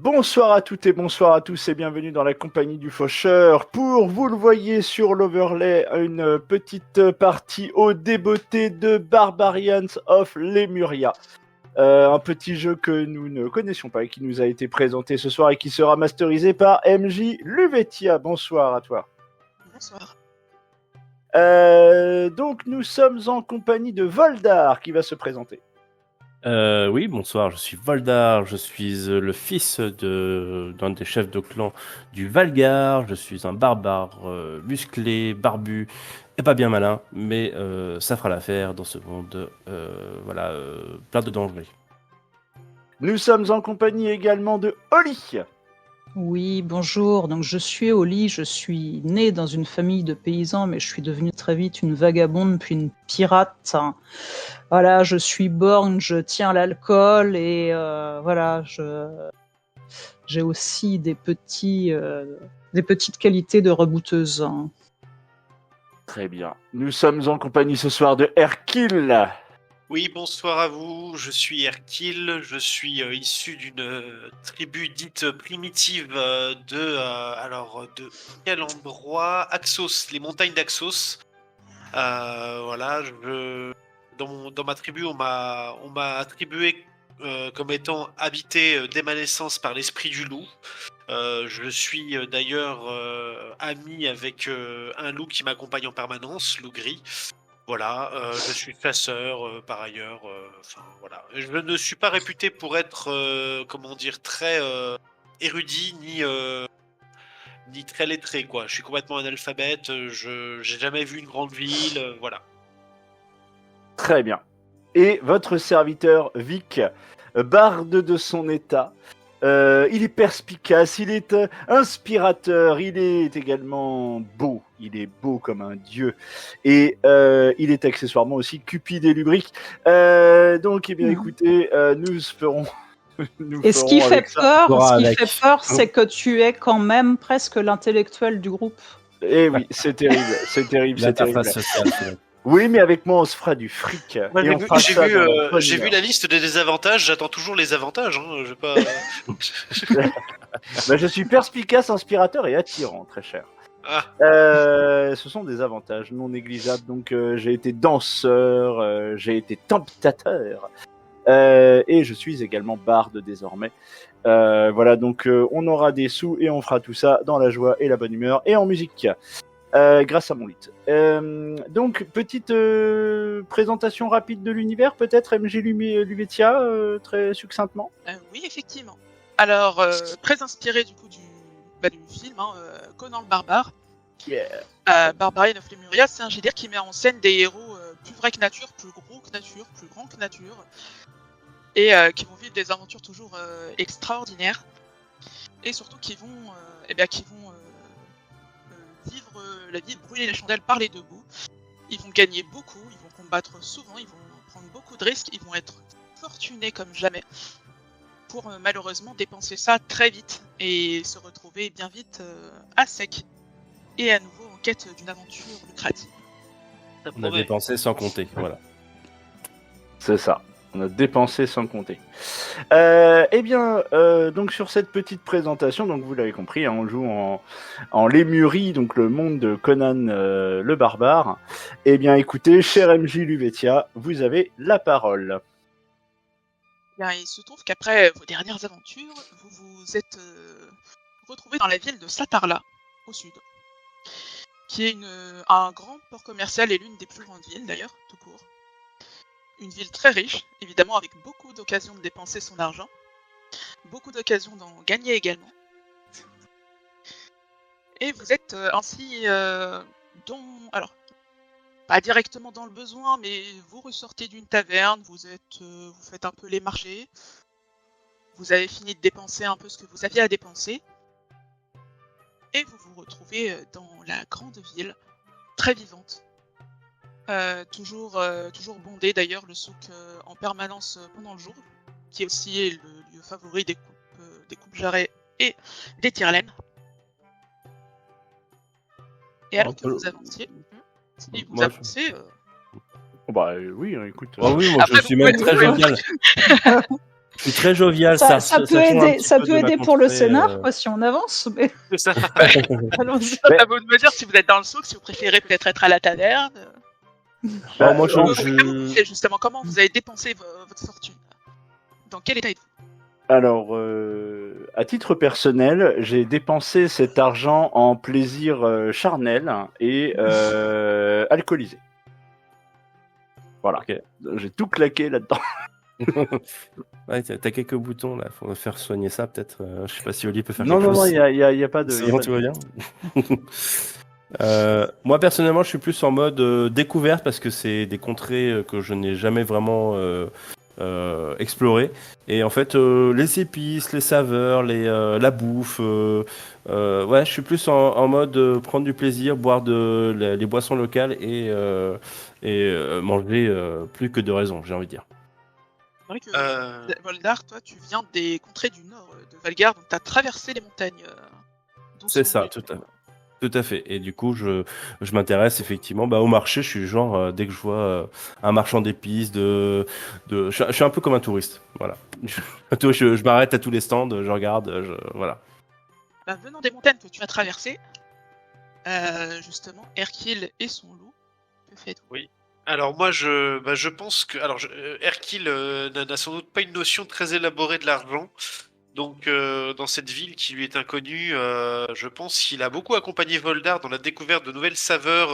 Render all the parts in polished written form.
Bonsoir à toutes et bonsoir à tous et bienvenue dans la compagnie du Faucheur pour, vous le voyez sur l'overlay, une petite partie au débeauté de Barbarians of Lemuria. Un petit jeu que nous ne connaissions pas et qui nous a été présenté ce soir et qui sera masterisé par MJ Luvetia. Bonsoir à toi. Bonsoir. Donc nous sommes en compagnie de Voldar qui va se présenter. Oui, bonsoir, je suis Voldar, je suis le fils d'un des chefs de clan du Valgar, je suis un barbare musclé, barbu et pas bien malin, mais ça fera l'affaire dans ce monde, plein de dangers. Nous sommes en compagnie également de Oli. Oui, bonjour. Donc je suis Oli, je suis née dans une famille de paysans, mais je suis devenue très vite une vagabonde puis une pirate. Voilà, je suis borgne, je tiens l'alcool et j'ai aussi des petites qualités de rebouteuse. Très bien. Nous sommes en compagnie ce soir de Hercule. Oui, bonsoir à vous, je suis Hercule, je suis issu d'une tribu dite primitive de quel endroit? Axos, les montagnes d'Axos. Dans ma tribu, on m'a attribué comme étant habité dès ma naissance par l'esprit du loup. Je suis d'ailleurs ami avec un loup qui m'accompagne en permanence, loup gris. Voilà, je suis chasseur par ailleurs. Voilà. Je ne suis pas réputé pour être, très érudit ni très lettré, quoi. Je suis complètement analphabète. Je j'ai jamais vu une grande ville. Voilà. Très bien. Et votre serviteur Vic, barde de son état. Il est perspicace, il est inspirateur, il est également beau. Il est beau comme un dieu. Et il est accessoirement aussi cupide et lubrique. Donc, eh bien, écoutez, nous ferons... Et ce qui fait peur, c'est que tu es quand même presque l'intellectuel du groupe. Eh oui, c'est terrible, c'est terrible, c'est terrible. Sociale, Oui, mais avec moi, on se fera du fric. Ouais, et on fera ça dans la bonne j'ai vu humeur. la liste des désavantages. J'attends toujours les avantages. Hein. Je vais pas. Bah, je suis perspicace, inspirateur et attirant, très cher. Ah. Ce sont des avantages non négligeables. Donc, j'ai été danseur, j'ai été temptateur, et je suis également barde désormais. Voilà, donc on aura des sous et on fera tout ça dans la joie et la bonne humeur et en musique. Grâce à mon lit. Donc, petite présentation rapide de l'univers, peut-être, MJ Luvetia, très succinctement. Oui, effectivement. Alors, très inspiré du coup du film, Conan le Barbare. Yeah. Barbarian of Lemuria, c'est un JDR qui met en scène des héros plus vrais que nature, plus gros que nature, plus grands que nature, et qui vont vivre des aventures toujours extraordinaires, et surtout qui vont vivre la vie, brûler les chandelles par les deux bouts. Ils vont gagner beaucoup, ils vont combattre souvent, ils vont prendre beaucoup de risques, ils vont être fortunés comme jamais pour malheureusement dépenser ça très vite et se retrouver bien vite à sec et à nouveau en quête d'une aventure lucrative. On a dépensé sans compter, voilà. C'est ça. On a dépensé sans compter. Donc sur cette petite présentation, donc vous l'avez compris, hein, on joue en Lémurie, donc le monde de Conan le barbare. Eh bien, écoutez, cher MJ Luvetia, vous avez la parole. Bien, il se trouve qu'après vos dernières aventures, vous vous êtes retrouvé dans la ville de Satarla, au sud, qui est un grand port commercial et l'une des plus grandes villes d'ailleurs, tout court. Une ville très riche, évidemment avec beaucoup d'occasions de dépenser son argent, beaucoup d'occasions d'en gagner également. Et vous êtes ainsi pas directement dans le besoin, mais vous ressortez d'une taverne, vous faites un peu les marchés, vous avez fini de dépenser un peu ce que vous aviez à dépenser, et vous vous retrouvez dans la grande ville, très vivante. Toujours bondé d'ailleurs, le souk en permanence pendant le jour, qui est aussi le lieu favori des coupes jarrets et des tire-laines. Et alors que vous avanciez, si vous avancez... Bah oui, écoute. Oh oui, moi Après, je suis même très jovial. Je suis très jovial, Ça ça peut change un aider, petit ça peu peut de ma aider pour le contrée, scénar, quoi, si on avance. Mais C'est ça. allons-y. Mais- À vous de me dire si vous êtes dans le souk, si vous préférez peut-être être à la taverne. Oh, moi, Comment justement, comment vous avez dépensé votre fortune? Dans quel état êtes-vous? Alors, à titre personnel, j'ai dépensé cet argent en plaisir charnel et alcoolisé. Voilà. Ok. J'ai tout claqué là-dedans. Ouais, t'as quelques boutons là, faut faire soigner ça peut-être. Je sais pas si Oli peut faire Non, quelque non, non, chose. il y a pas de. Sinon, tout va bien. Moi personnellement, je suis plus en mode découverte parce que c'est des contrées que je n'ai jamais vraiment explorées. Et en fait, les épices, les saveurs, la bouffe, ouais, je suis plus en mode prendre du plaisir, boire les boissons locales et manger plus que de raison, j'ai envie de dire. C'est vrai que Euh, Voldar, toi, tu viens des contrées du nord de Valgar, donc tu as traversé les montagnes. C'est doucement ça, et tout à fait. Et du coup, je m'intéresse effectivement au marché. Je suis du genre, dès que je vois un marchand d'épices, je suis un peu comme un touriste. Voilà. Je m'arrête à tous les stands, je regarde, voilà. Bah, venant des montagnes que tu as traversées, justement, Hercule et son loup, que faites-vous? Alors moi je pense que Hercule n'a sans doute pas une notion très élaborée de l'argent. Donc dans cette ville qui lui est inconnue, je pense qu'il a beaucoup accompagné Voldar dans la découverte de nouvelles saveurs,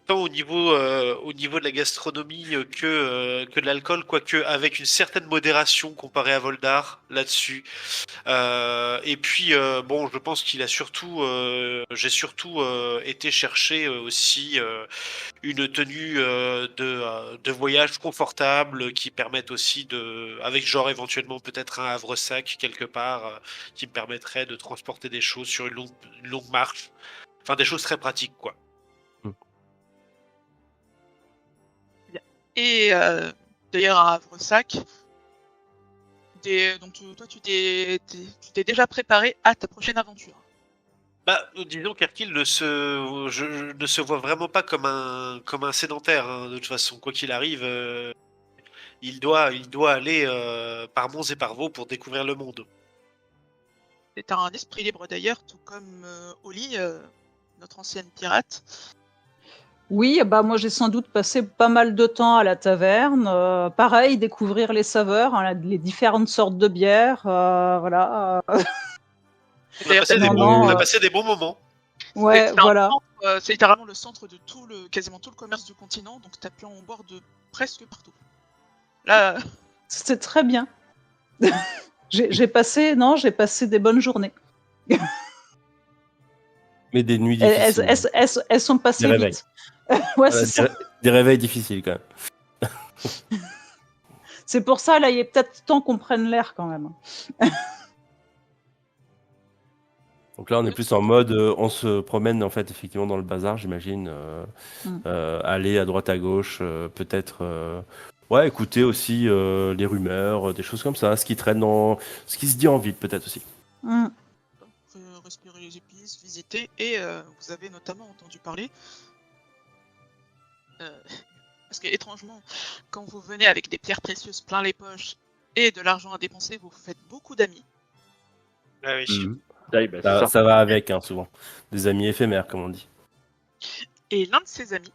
tant au niveau de la gastronomie que de l'alcool, quoique avec une certaine modération comparé à Voldar là-dessus. Et puis bon, je pense qu'il a surtout, j'ai surtout été chercher aussi une tenue de voyage confortable qui permette aussi avec genre éventuellement peut-être un havre-sac quelque part qui me permettrait de transporter des choses sur une longue marche. Enfin, des choses très pratiques, quoi. Et d'ailleurs, à Havresac, donc toi, tu t'es déjà préparé à ta prochaine aventure. Bah, disons qu'Hercule ne se voit vraiment pas comme un sédentaire, hein, de toute façon. Quoi qu'il arrive, il doit aller par monts et par vaux pour découvrir le monde. C'est un esprit libre d'ailleurs, tout comme Oli, notre ancienne pirate. Oui, bah moi j'ai sans doute passé pas mal de temps à la taverne. Pareil, découvrir les saveurs, hein, les différentes sortes de bières. Voilà. D'ailleurs, On a passé des bons moments. Ouais, voilà. C'est littéralement le centre de quasiment tout le commerce du continent, donc tu as pu en boire de presque partout. Là, C'était très bien. J'ai passé des bonnes journées. Mais des nuits Elles, difficiles. elles sont passées Des réveils. vite. Ouais, Voilà, c'est ça. des réveils difficiles quand même. C'est pour ça, là, il est peut-être temps qu'on prenne l'air quand même. Donc là, on est plus en mode, on se promène en fait effectivement dans le bazar, j'imagine, aller à droite à gauche, peut-être, ouais, écouter aussi les rumeurs, des choses comme ça, ce qui traîne ce qui se dit en ville peut-être aussi. respirer les épices, visiter, et vous avez notamment entendu parler. Parce que étrangement, quand vous venez avec des pierres précieuses plein les poches et de l'argent à dépenser, vous faites beaucoup d'amis. Ah oui. Ouais, bah, Ça va avec, hein, souvent. Des amis éphémères, comme on dit. Et l'un de ses amis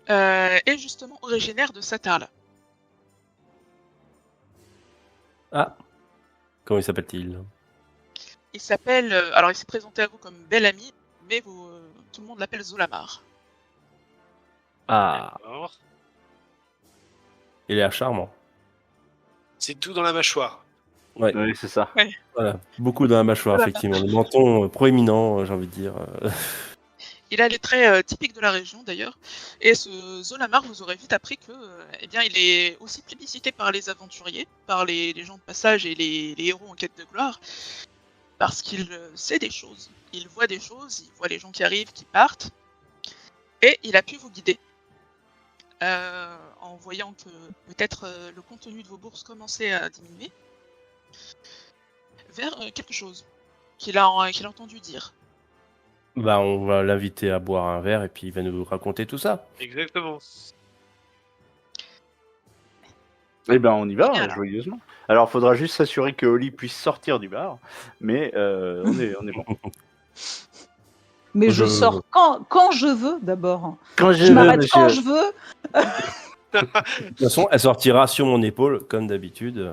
est justement originaire de Satarl. Ah, comment il s'appelle-t-il? Il s'appelle, alors il s'est présenté à vous comme bel ami, mais tout le monde l'appelle Zolamar. Ah, Alors, il est charmant. c'est tout dans la mâchoire. Ouais, Oui, c'est ça. voilà. Beaucoup dans la mâchoire, Voilà. effectivement. Le menton proéminent, j'ai envie de dire. Il a les traits typiques de la région d'ailleurs, et ce Zolamar, vous aurez vite appris que, eh bien, il est aussi plébiscité par les aventuriers, par les gens de passage et les héros en quête de gloire, parce qu'il sait des choses, il voit des choses, il voit les gens qui arrivent, qui partent, et il a pu vous guider. En voyant que peut-être le contenu de vos bourses commençait à diminuer, vers quelque chose qu'il a entendu dire. Bah, on va l'inviter à boire un verre et puis il va nous raconter tout ça. Exactement. Eh ben, on y va, Bien, alors. joyeusement. Alors, faudra juste s'assurer que Oli puisse sortir du bar, mais on est bon. Mais je Je- sors quand je veux d'abord. Quand Je veux, m'arrête quand monsieur. je veux. De toute façon, elle sortira sur mon épaule, comme d'habitude.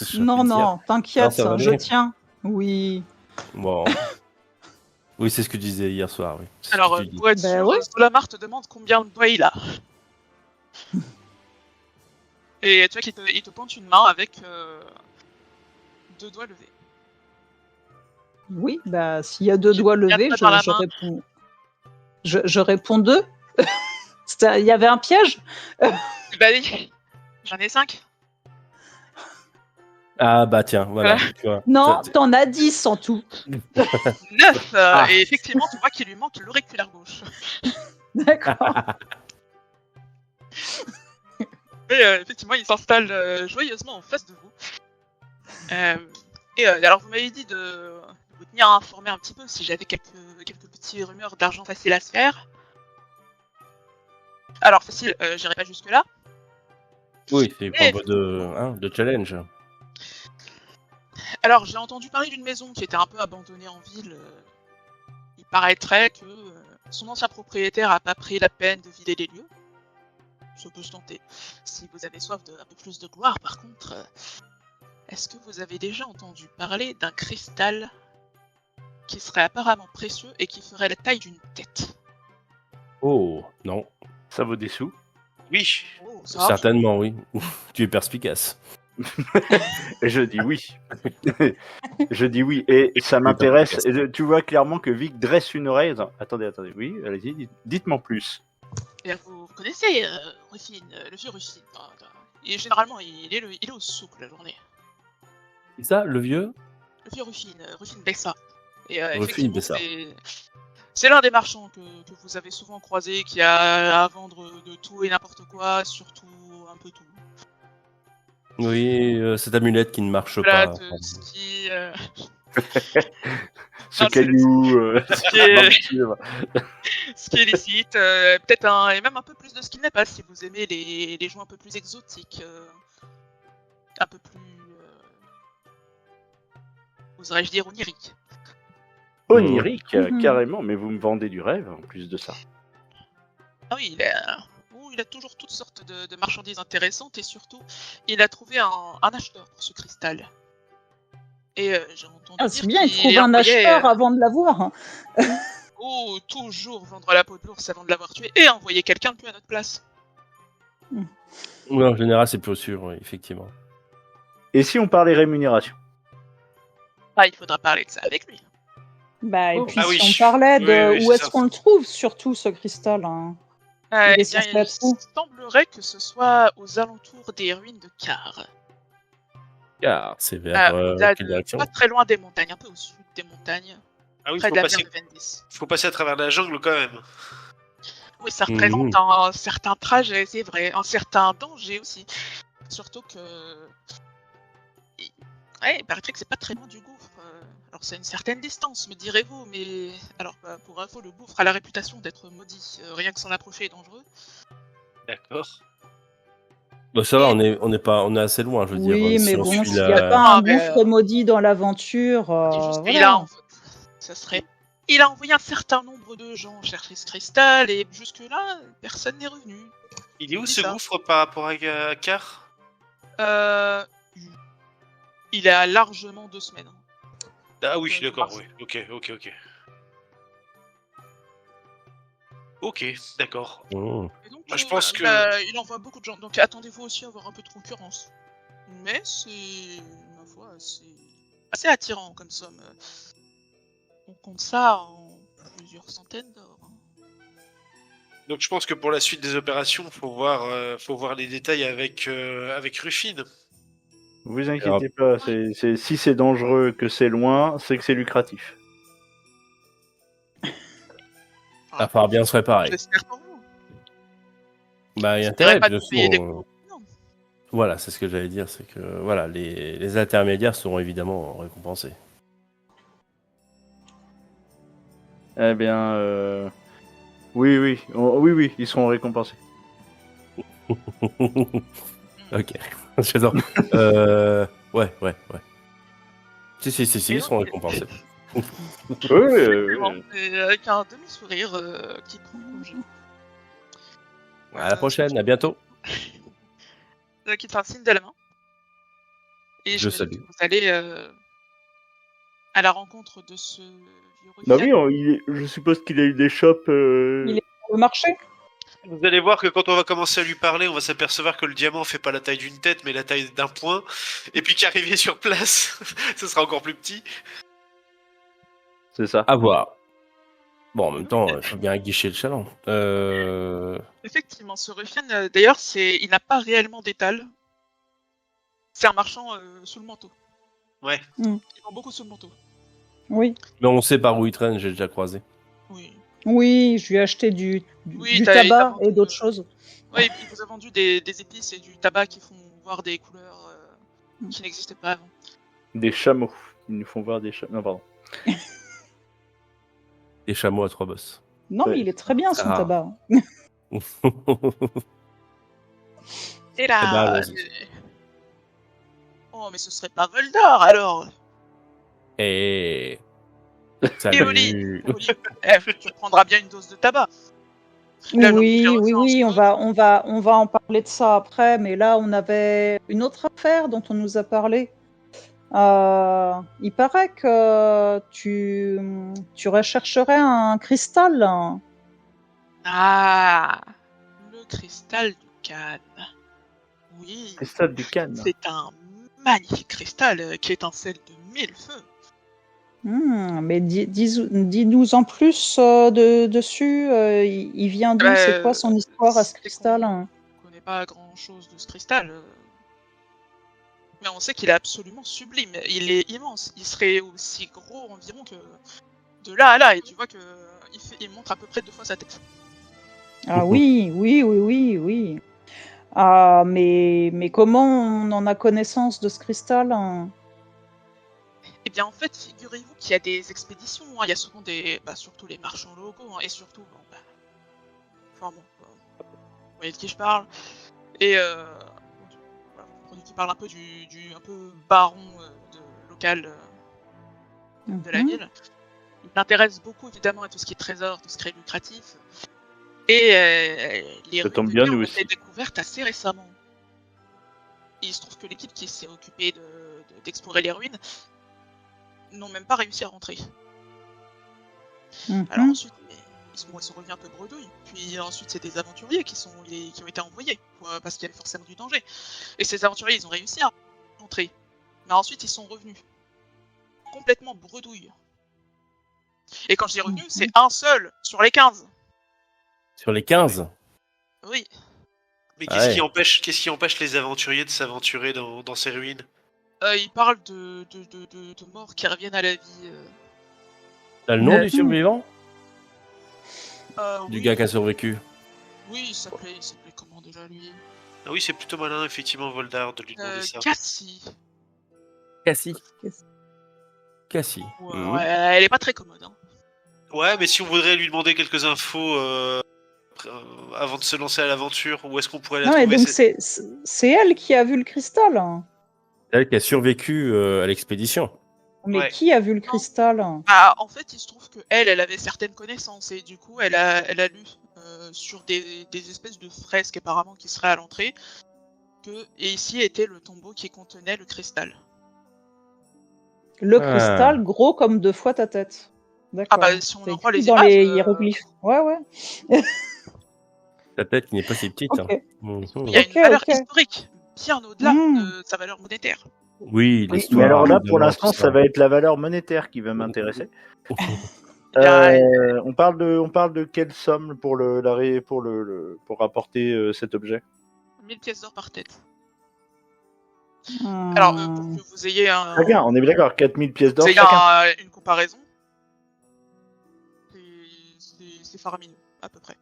J'ai Non, envie de dire. non, t'inquiète, ça va je aller. tiens. Oui. Bon. Oui, c'est ce que je disais hier soir, oui. C'est ce Alors, que tu dis. pour être Ben sûr, ouais. Solamar te demande combien de doigts il a. Et tu vois qu'il te pointe une main avec 2 doigts levés. Oui, bah s'il y a 2 J'ai doigts combien de levés, doigts dans la je main réponds. Je réponds 2. Il y avait un piège. Bah oui, j'en ai 5. Ah bah tiens, voilà. Tu vois. Non, t'en as 10 en tout. 9 Ah. Et effectivement, tu vois qu'il lui manque l'auriculaire gauche. D'accord. Et effectivement, il s'installe joyeusement en face de vous. Alors, vous m'avez dit de vous tenir informé un petit peu si j'avais quelques petites rumeurs d'argent facile à se faire. Alors, facile, j'irai pas jusque-là. Oui, c'est Mais- un peu de challenge. Alors, j'ai entendu parler d'une maison qui était un peu abandonnée en ville. Il paraîtrait que son ancien propriétaire a pas pris la peine de vider les lieux. Ça peut se tenter. Si vous avez soif d'un peu plus de gloire, par contre, est-ce que vous avez déjà entendu parler d'un cristal qui serait apparemment précieux et qui ferait la taille d'une tête? Oh, non. Ça vaut des sous. Oui. Oh, ça va. Certainement, oui. Tu es perspicace. Et je dis oui. Je dis oui. Et ça m'intéresse. Et tu vois clairement que Vic dresse une oreille. Attendez. Oui, allez-y, dites-moi plus. Et vous connaissez Rufine, le vieux Rufine. Et généralement, il est au souk la journée. C'est ça, le vieux? Le vieux Rufine, Rufine Bessa. Et Rufine effectivement, Bessa. c'est l'un des marchands que vous avez souvent croisé, qui a à vendre de tout et n'importe quoi, surtout un peu tout. Oui, cette amulette qui ne marche Voilà, pas. de ski, Ce Non, caillou. ce qui est- aventure. ce qui est licite, peut-être et même un peu plus de ce qu'il n'est pas, si vous aimez les jouets un peu plus exotiques, un peu plus, oserais-je dire, oniriques. Onirique, Mhm. carrément. Mais vous me vendez du rêve en plus de ça. Ah oui, il a toujours toutes sortes de marchandises intéressantes et surtout, il a trouvé un acheteur pour ce cristal. Et j'ai entendu Ah, dire c'est bien, il qu'il trouve un envoyait, acheteur avant de l'avoir. toujours vendre la peau de l'ours avant de l'avoir tué et envoyer quelqu'un de plus à notre place. Oui, en général, c'est plus sûr, oui, effectivement. Et si on parlait rémunération? Ah, il faudra parler de ça avec lui. Bah, et Oh. puis Ah oui. si on parlait de Oui, où c'est est-ce ça. qu'on le trouve, surtout ce cristal. Hein. Il est Eh bien, censé il être où? semblerait que ce soit aux alentours des ruines de Car. Car c'est vers quelle direction? Pas très loin des montagnes, un peu au sud des montagnes, Ah oui, près faut de la passer, mer de Vendis. faut passer à travers la jungle quand même. Oui, ça représente un certain trajet, c'est vrai, un certain danger aussi. Surtout que... Ouais, il paraîtrait que c'est pas très loin du gouffre. Alors c'est une certaine distance, me direz-vous, mais... Alors, pour info, le gouffre a la réputation d'être maudit. Rien que s'en approcher est dangereux. D'accord. Bah, ça va, on est assez loin, je veux dire. Oui, Si mais on bon, suit s'il n'y la- a pas un Ah, mais, gouffre maudit dans l'aventure, C'est juste qu'il voilà. Il a envoyé un certain nombre de gens chercher ce cristal, et jusque-là, personne n'est revenu. Il est où C'est ce ça. gouffre par rapport à Car? Euh... Il a largement 2 semaines. Ah oui, de d'accord, mars. oui. Ok. Ok, d'accord. Mmh. Et donc, Bah, je pense que- il envoie beaucoup de gens, donc attendez-vous aussi à avoir un peu de concurrence. Mais c'est, ma foi, assez attirant comme somme. On compte ça en plusieurs centaines d'or. Donc je pense que pour la suite des opérations, faut voir les détails avec Rufine. Vous inquiétez pas, si c'est dangereux, que c'est loin, c'est que c'est lucratif. Il va falloir bien se préparer. J'espère pour vous. Bah, il y a Ça intérêt, paraît pas de de toute payer des façon, Non. Voilà, c'est ce que j'allais dire, c'est que voilà, les intermédiaires seront évidemment récompensés. Eh bien, oui, ils seront récompensés. Ok, j'adore. Ouais. Si, ils seront récompensés. Et avec un demi-sourire qui prend congé. À la prochaine, à bientôt. Qui te fait un signe de la main. Et Je j'imagine salue. que vous allez à la rencontre de ce vieux Bah ruffian. oui, je suppose qu'il a eu des shops. Il est sur le marché. Vous allez voir que quand on va commencer à lui parler, on va s'apercevoir que le diamant fait pas la taille d'une tête, mais la taille d'un point. Et puis qu'arrivé sur place, ce sera encore plus petit. C'est ça. À voir. Bon, en même temps, il faut bien aguicher le chaland. Effectivement, ce ruffian, d'ailleurs, il n'a pas réellement d'étal. C'est un marchand sous le manteau. Ouais. Il vend beaucoup sous le manteau. Oui. Mais on sait par où il traîne, j'ai déjà croisé. Oui. Oui, je lui ai acheté du Il t'a tabac vendu, et d'autres choses. Oui, il vous a vendu des épices et du tabac qui font voir des couleurs qui n'existaient pas avant. Des chameaux. Ils nous font voir des chameaux. Non, pardon. Des chameaux à 3 bosses. Non, Ouais. mais il est très bien son Ah. tabac. Et là, Eh ben, allons-y. oh, mais ce serait pas Voldor alors. Et... Et Oli, Salut. tu prendras bien une dose de tabac. Là, Oui, l'on oui, fait oui, un on va en parler de ça après, mais là, on avait une autre affaire dont on nous a parlé. Il paraît que tu rechercherais un cristal. Ah, le cristal du Cannes. Oui, Cristal du Cannes. c'est un magnifique cristal qui étincelle de mille feux. Mais dis-nous en plus dessus. Il vient d'où? C'est quoi son histoire à ce c'est cristal? On connaît pas grand-chose de ce cristal. Mais on sait qu'il est absolument sublime. Il est immense. Il serait aussi gros environ que de là à là. Et tu vois que il montre à peu près 2 fois sa tête. Ah oui. Mais comment on en a connaissance de ce cristal? Eh bien, en fait, figurez-vous qu'il y a des expéditions. Il y a souvent surtout les marchands locaux. Et surtout, vous voyez de qui je parle. Et voilà, vous comprenez qu'il parle un peu du un peu baron local de la ville. Il s'intéresse beaucoup évidemment à tout ce qui est trésor, tout ce qui est lucratif. Et les Ça tombe ruines bien, de Dieu nous ont aussi. été découvertes assez récemment. Et il se trouve que l'équipe qui s'est occupée d'explorer les ruines n'ont même pas réussi à rentrer. Alors ensuite, ils sont revenus un peu bredouilles. Puis ensuite, c'est des aventuriers qui ont été envoyés parce qu'il y avait forcément du danger. Et ces aventuriers, ils ont réussi à rentrer. Mais ensuite, ils sont revenus complètement bredouilles. Et quand je dis revenu, c'est un seul sur les 15. Sur les 15? Oui. Mais Ah ouais. qu'est-ce qui empêche les aventuriers de s'aventurer dans ces ruines? Il parle de morts qui reviennent à la vie. T'as le nom du survivant? Du Oui, gars qui a survécu? oui, il s'appelait comment déjà lui? Ah oui, c'est plutôt malin, effectivement, Voldar, de lui demander ça. Cassie. Cassie. Ouais, elle est pas très commode. Hein. Ouais, mais si on voudrait lui demander quelques infos avant de se lancer à l'aventure, où est-ce qu'on pourrait la Non, et trouver donc c'est elle qui a vu le cristal. C'est elle qui a survécu à l'expédition. Mais Ouais. qui a vu le cristal? Ah, en fait, il se trouve que elle avait certaines connaissances et du coup, elle a lu sur des espèces de fresques apparemment qui seraient à l'entrée et ici était le tombeau qui contenait le cristal. Le cristal gros comme 2 fois ta tête. D'accord. Ah bah si on en croit les dans images, les hiéroglyphes. Ouais. Ta tête qui n'est pas si petite. Ok. Hein. Il y a une valeur historique bien au-delà de sa valeur monétaire. Oui, Oui, l'histoire. mais alors là, pour évidemment, l'instant, tout ça va être la valeur monétaire qui va m'intéresser. a- On parle de quelle somme pour pour rapporter cet objet? 1000 pièces d'or par tête. Hmm. Alors, pour que vous ayez Chacun, on est bien d'accord, 4000 pièces d'or vous ayez chacun. une comparaison, c'est faramineux, à peu près.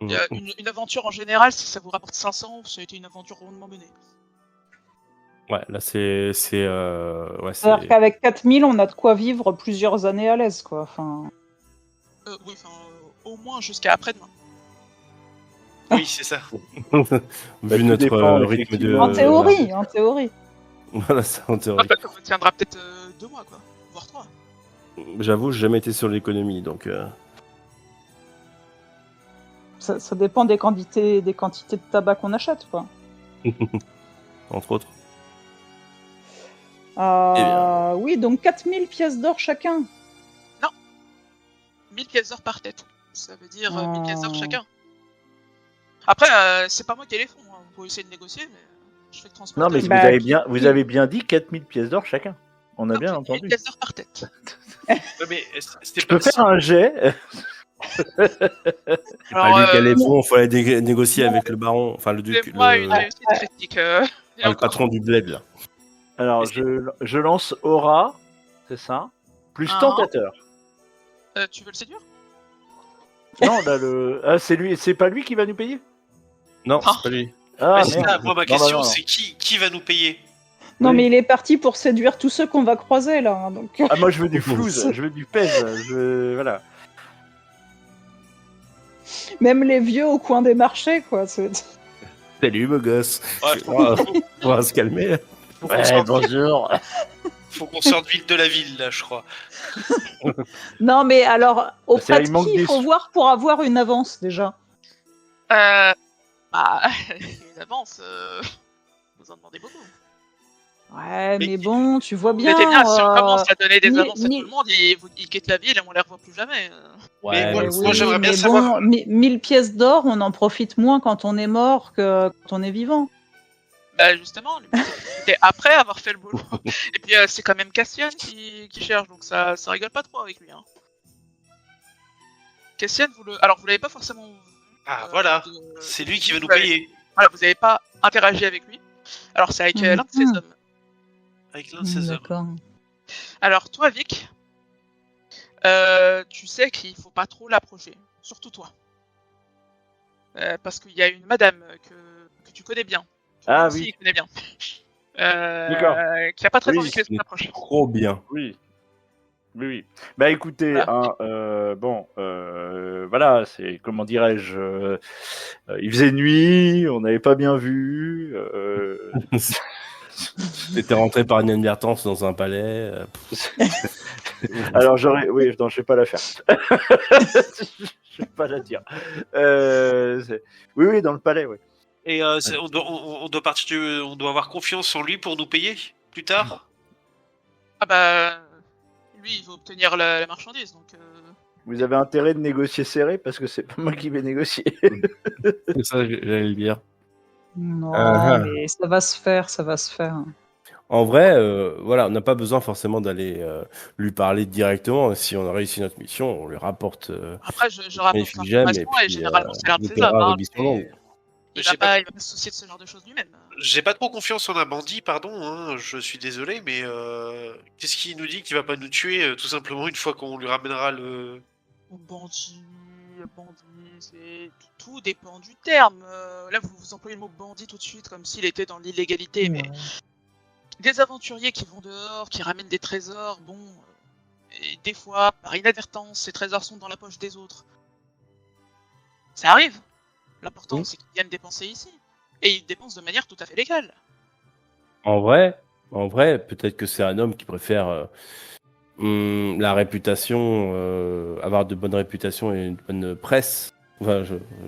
Il y a une aventure en général, si ça vous rapporte 500, ça a été une aventure rondement menée. Ouais, là c'est C'est-à-dire qu'avec 4000, on a de quoi vivre plusieurs années à l'aise, quoi. Enfin... Oui, au moins jusqu'à après-demain. Oui, c'est ça. Vu tout notre dépend, rythme de. effectivement. En théorie, en théorie. Voilà, ça en Ah, théorie. bah, ça vous tiendra peut-être 2 mois, quoi. Voire 3. J'avoue, j'ai jamais été sur l'économie, donc. Ça dépend des quantités de tabac qu'on achète, quoi. Entre autres. Oui, donc 4000 pièces d'or chacun. 1000 pièces d'or par tête. Ça veut dire 1000 pièces d'or Oh. chacun. Après, c'est pas moi qui ai les fonds. Hein. Vous pouvez essayer de négocier, mais je fais transporter. Non, mais Bah, vous avez bien dit 4000 pièces d'or chacun. On a Non, bien 1000 entendu. pièces d'or par tête. Ouais, mais c'était Je peux pas faire un jet. Alors, lui qui a les fonds, il fallait négocier avec le baron, enfin le duc, moi une réussite critique. le patron du bled là. Alors, je lance aura, c'est ça, plus Ah. tentateur. Tu veux le séduire? Non, là, c'est pas lui qui va nous payer? Non, Ah. c'est pas lui. Ah, Mais c'est merde. ça, moi, ma Non, question, non, non. c'est qui va nous payer? Non, Oui. mais il est parti pour séduire tous ceux qu'on va croiser, là. Hein, donc... Ah, moi, je veux du flouze, je veux du pèse, voilà. Même les vieux au coin des marchés, quoi. Salut beau gosse. Ouais, On va se calmer. faut qu'on sorte- bonjour. faut qu'on sorte vite de la ville, là, je crois. Non, mais alors, auprès il de manque qui il des faut sous. voir pour avoir une avance, déjà? Bah, une avance, vous en demandez beaucoup. Ouais, Mais- mais bon, tu vois Vous bien... mettez bien, si on commence à donner des ni- avances à ni- tout le monde, ils quittent la ville et on les revoit plus jamais. Mais moi, mais moi, j'aimerais bien mais savoir- bon, 1000 pièces d'or, on en profite moins quand on est mort que quand on est vivant. Bah justement, c'était après avoir fait le boulot. Et puis c'est quand même Cassian qui cherche, donc ça rigole pas trop avec lui. Hein. Cassian, alors vous l'avez pas forcément vu. Ah, voilà. de- C'est lui qui va nous vous avez- payer. Voilà, vous avez pas interagi avec lui. Alors c'est avec l'un de ses Mhm. hommes. Avec l'un de ses hommes. D'accord. Alors toi, Vic, tu sais qu'il faut pas trop l'approcher, surtout toi. Parce qu'il y a une madame que tu connais bien. Que Ah lui aussi, oui. il connaît bien. D'accord. Qui a pas très Oui, envie que les approche. trop bien. Oui. Oui, oui. Bah écoutez, Voilà. voilà, c'est, comment dirais-je, il faisait nuit, on n'avait pas bien vu. T'étais rentré par inadvertance dans un palais. Alors oui, non, je vais pas la faire. Je vais pas la dire. Oui, dans le palais, oui. Et on doit avoir confiance en lui pour nous payer plus tard. Ah bah, lui, il veut obtenir la marchandise, donc... Vous avez intérêt de négocier serré parce que c'est pas moi qui vais négocier. C'est ça, j'allais le dire. Non, Ah. mais ça va se faire, ça va se faire. En vrai, voilà, on n'a pas besoin forcément d'aller lui parler directement. Si on a réussi notre mission, on lui rapporte. Après, je rapporte magnifique gemme, l'information et et puis, généralement, c'est l'un de le ses paiera hommes. Hein, rubis sur l'ongle. il J'ai va pas se soucier de ce genre de choses lui-même. J'ai pas trop confiance en un bandit, pardon, hein, je suis désolé, mais qu'est-ce qui nous dit qu'il va pas nous tuer tout simplement une fois qu'on lui ramènera le... Bandit, c'est... Tout dépend du terme. Là, vous employez le mot bandit tout de suite, comme s'il était dans l'illégalité, mais... Des aventuriers qui vont dehors, qui ramènent des trésors, bon... et des fois, par inadvertance, ces trésors sont dans la poche des autres. Ça arrive. L'important, Oui. c'est qu'ils viennent dépenser ici. Et ils dépensent de manière tout à fait légale. En vrai, peut-être que c'est un homme qui préfère la réputation, avoir de bonnes réputations et une bonne presse. Enfin,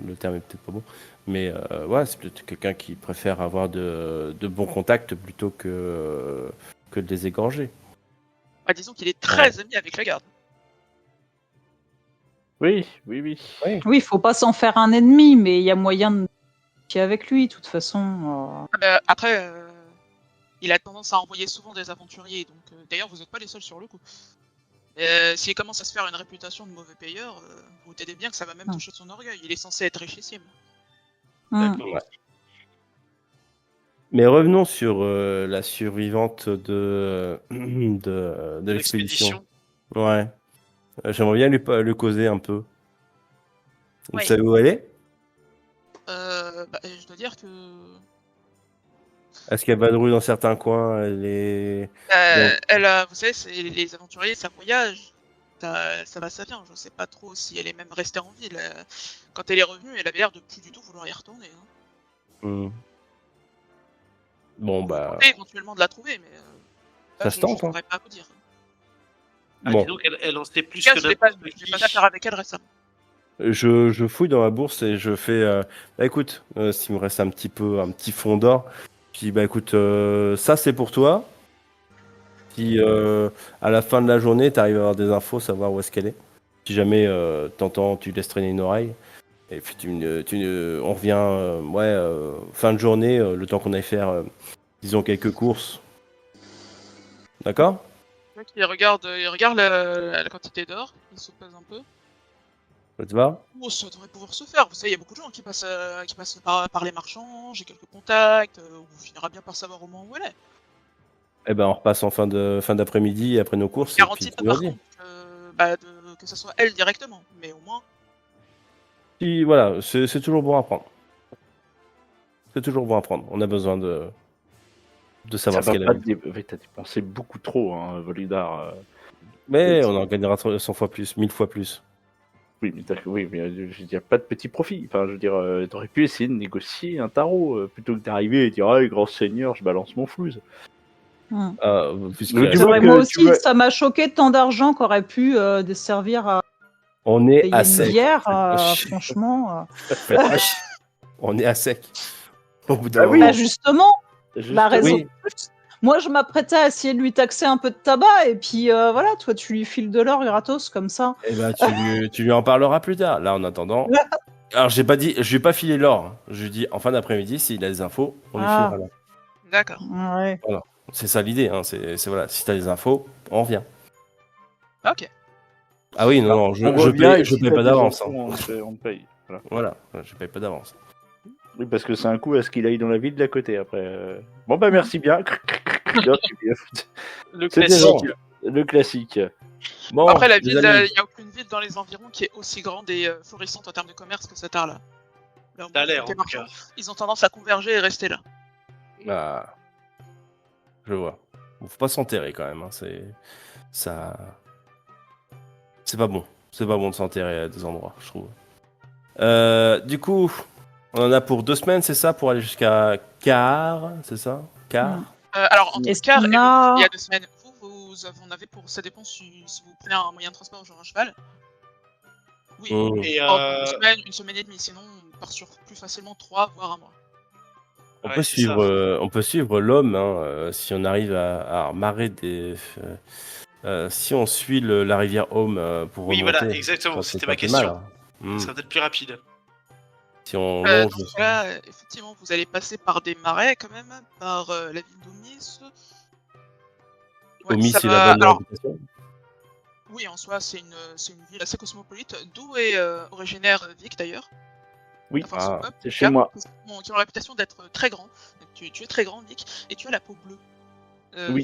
le terme est peut-être pas bon, mais ouais, c'est peut-être quelqu'un qui préfère avoir de bons contacts plutôt que de les égorger. Bah, disons qu'il est très ami avec la garde. Oui. Oui, il faut pas s'en faire un ennemi, mais il y a moyen de négocier avec lui, de toute façon. Après, il a tendance à envoyer souvent des aventuriers, donc d'ailleurs vous n'êtes pas les seuls sur le coup. S'il commence à se faire une réputation de mauvais payeur, vous t'aidez bien que ça va même toucher son orgueil. Il est censé être richissime. Ouais. Mais revenons sur la survivante de l'expédition. Ouais. J'aimerais bien lui causer un peu. Vous Ouais. savez où elle est? Je dois dire que Est-ce qu'elle vadrouille dans certains coins? Elle est... vous savez, les aventuriers, ça voyage. ça va, ça vient. Je sais pas trop si elle est même restée en ville. Quand elle est revenue, elle avait l'air de plus du tout vouloir y retourner. Hein. Hmm. Bon, Vous bah. tentez éventuellement de la trouver, mais Ça là, se je tente, hein. saurais pas vous dire. Ah, Bon. dis donc, elle en sait plus En tout cas, que je n'ai pas n'importe qui. d'affaire avec elle récemment. Je fouille dans ma bourse et je fais. Bah écoute, s'il me reste un petit fond d'or, puis bah écoute, ça c'est pour toi. Si à la fin de la journée, tu arrives à avoir des infos, savoir où est-ce qu'elle est. Si jamais t'entends, tu laisses traîner une oreille. Et puis on revient fin de journée, le temps qu'on aille faire, disons, quelques courses. D'accord? Le mec, il regarde la quantité d'or, il se pèse un peu. Ça te va? Oh, ça devrait pouvoir se faire. Vous savez, il y a beaucoup de gens qui passent par les marchands, j'ai quelques contacts, vous finirez bien par savoir au moins où elle est. Eh ben, on repasse en fin d'après-midi après nos courses. Et Garantie puis pas tu leur par dis. contre que ce soit elle directement, mais au moins. Puis voilà, c'est toujours bon à prendre. C'est toujours bon à prendre. On a besoin de Ça savoir ce va qu'elle pas a. t'as dépensé beaucoup trop, hein, Volidar. Mais on en gagnera 100 fois plus, 1000 fois plus. Oui, mais je veux dire, pas de petit profit. Enfin, je veux dire, t'aurais pu essayer de négocier un tarot plutôt que d'arriver et dire, ah, grand seigneur, je balance mon flouze. Puisque Mais tu C'est vois vrai, que moi tu aussi, vois- ça m'a choqué tant d'argent qu'aurait pu desservir à on est payer à une sec. bière. Faites Franchement. Faites pas chier. On est à sec. Au bout d'un Ah oui. moment. Bah justement, la raison Oui. de plus. Moi, je m'apprêtais à essayer de lui taxer un peu de tabac, et puis voilà, toi, tu lui files de l'or gratos comme ça. Eh ben, tu lui en parleras plus tard. Là, en attendant. Alors, je lui ai pas filé l'or. Hein. Je lui dis en fin d'après-midi, s'il a des infos, on lui Ah. filera l'or. D'accord. Ouais. C'est ça l'idée. Hein. C'est voilà. Si t'as des infos, on revient. Ok. Ah oui, non, je On revient et je si paye t'as pas des d'avance. enfants, Hein. on te paye. Voilà. Voilà, je paye pas d'avance. Oui, parce que c'est un coup à ce qu'il aille dans la ville d'à côté après. Bon, bah, merci bien. Non, c'est bien. Le C'était classique. gentil. Le classique. Bon, Après, la les ville, amis. il n'y a aucune ville dans les environs qui est aussi grande et florissante en termes de commerce que cette art-là. Là, Ça a l'air, les en tout marchands, cas. ils ont tendance à converger et rester là. Ah, je vois. Bon, faut pas s'enterrer quand même. Hein. C'est pas bon. C'est pas bon de s'enterrer à des endroits, je trouve. Du coup, on en a pour 2 semaines, c'est ça, pour aller jusqu'à Car, c'est ça? Car. Alors, entre Est-ce Car et qu'on le a- il y a 2 semaines, vous en avez pour. Ça dépend si vous prenez un moyen de transport, genre un cheval. Oui, Mmh. Et une semaine et demie, sinon on part sur plus facilement 3 voire un mois. On Ouais, peut c'est suivre l'homme hein, si on arrive à marrer des. Si on suit la rivière Home pour oui, remonter. voilà, exactement, ça, c'est c'était pas ma plus question. mal, hein. Ce sera peut-être plus rapide. Si on Dans longe. ce cas, effectivement, vous allez passer par des marais quand même, par la ville d'Omis. Ouais, Omis, ça c'est va- la bonne alors, réputation. oui, en soi, c'est une ville assez cosmopolite, d'où est originaire Vic d'ailleurs. Oui. Enfin, son Ah, peuple, c'est en tout chez cas, moi. qui ont la réputation d'être très grands. Donc, tu es très grand, Vic, et tu as la peau bleue. Oui.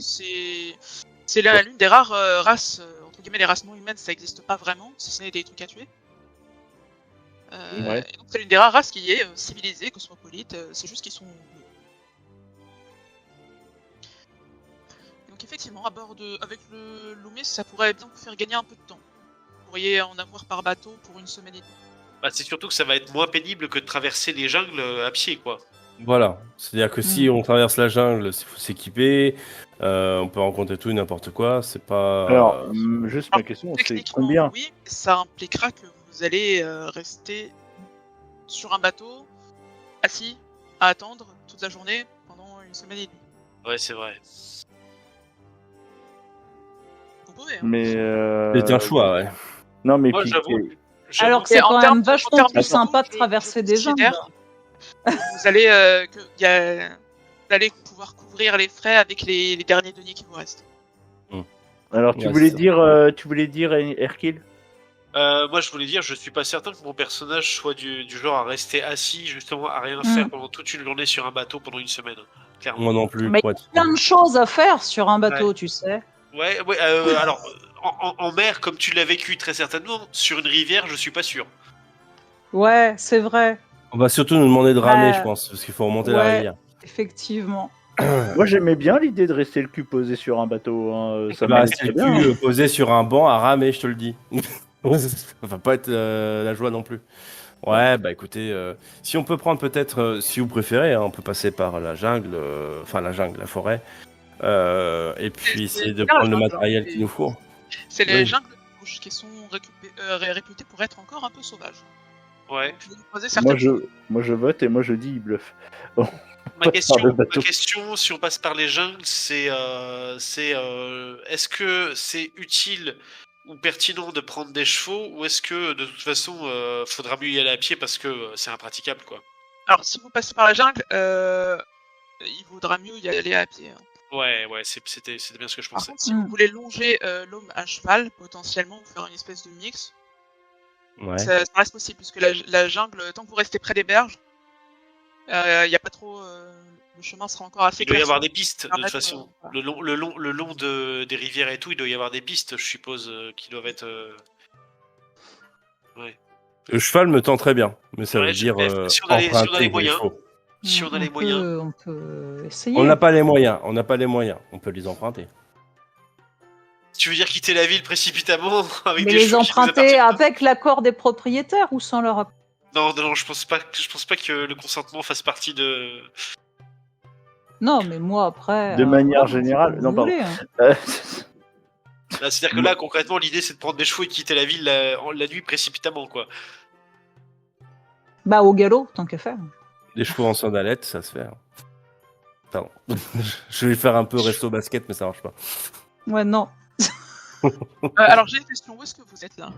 C'est l'une des rares races, entre guillemets, les races non humaines, ça n'existe pas vraiment, si ce n'est des trucs à tuer. Ouais. Et donc, c'est l'une des rares races qui est civilisée, cosmopolite, c'est juste qu'ils sont bleus. Donc effectivement, avec le Loomis, ça pourrait bien vous faire gagner un peu de temps. Vous pourriez en avoir par bateau pour une semaine et demie. Bah, c'est surtout que ça va être moins pénible que de traverser les jungles à pied, quoi. Voilà. C'est-à-dire que si on traverse la jungle, il faut s'équiper. On peut rencontrer tout et n'importe quoi. C'est pas. Alors, juste ma Alors, question, c'est Techniquement, combien oui, ça impliquera que vous allez rester sur un bateau, assis, à attendre toute la journée pendant une semaine et demie. Ouais, c'est vrai. Vous pouvez, hein. Mais. C'est un choix, ouais. Non, mais Moi, puis. Alors que Et c'est en quand termes même de- en vachement termes plus de sympa de bateau, traverser je des jungles. considère vous allez pouvoir couvrir les frais avec les derniers deniers qui vous restent. Alors, tu Ouais, voulais c'est dire Hercule? moi, je voulais dire, je suis pas certain que mon personnage soit du genre à rester assis, justement, à rien faire pendant toute une journée sur un bateau pendant une semaine. Clairement. Moi non plus. Mais pour être- Plein de choses à faire sur un bateau, tu sais. Ouais, alors, en mer, comme tu l'as vécu très certainement, sur une rivière, je suis pas sûr. Ouais, c'est vrai, On va surtout nous demander de ramer, Ouais. je pense, parce qu'il faut remonter la Ouais. rivière. effectivement. Moi, j'aimais bien l'idée de rester le cul posé sur un bateau. Hein. Ça Bah, m'allait c'est très le bien. cul posé sur un banc à ramer, je te le dis. Ça va pas être la joie non plus. Ouais, bah écoutez, si on peut prendre peut-être, si vous préférez, hein, on peut passer par la jungle, la forêt, et puis essayer de bien la prendre le jungle, hein. matériel qu'il nous faut. C'est les Oui. jungles de bouche qui sont réputées pour être encore un peu sauvages. Ouais. Donc, je vais vous poser certaines choses. Moi, je vote et moi, je dis il bluffe. Ma question, le bateau. si on passe par les jungles, c'est est-ce que c'est utile ou pertinent de prendre des chevaux, ou est-ce que de toute façon faudra mieux y aller à pied parce que c'est impraticable, quoi. Alors, si vous passez par la jungle, il vaudra mieux y aller à pied. Hein. Ouais, c'était bien ce que je Par pensais. contre, si vous voulez longer l'homme à cheval, potentiellement, ou faire une espèce de mix, Ouais. ça reste possible, puisque la jungle, tant que vous restez près des berges, il n'y a pas trop... le chemin sera encore assez Il doit y clair. avoir des pistes, de toute permettre, façon. voilà. Le long des rivières et tout, il doit y avoir des pistes, je suppose, qui doivent être... Ouais. Le cheval me tend très bien, mais ça Ouais, veut dire si on a les emprunter moyens. des chevaux. Si on a les moyens. On peut essayer. On n'a pas les moyens, on peut les emprunter. Tu veux dire quitter la ville précipitamment avec Mais des les chevaux qui nous emprunter appartiennent pas ? avec l'accord des propriétaires ou sans leur accord? Non, je pense pas que le consentement fasse partie de... Non, mais moi après. De manière voilà, générale, c'est non, comme vous pardon. voulez, hein. Là, c'est-à-dire que là, concrètement, l'idée c'est de prendre des chevaux et de quitter la ville la nuit précipitamment, quoi. Bah, au galop, tant qu'à faire. Les chevaux en sandalettes, ça se fait. Hein. Pardon. Je vais faire un peu resto basket, mais ça marche pas. Ouais, non. Alors, j'ai une question. Où est-ce que vous êtes là?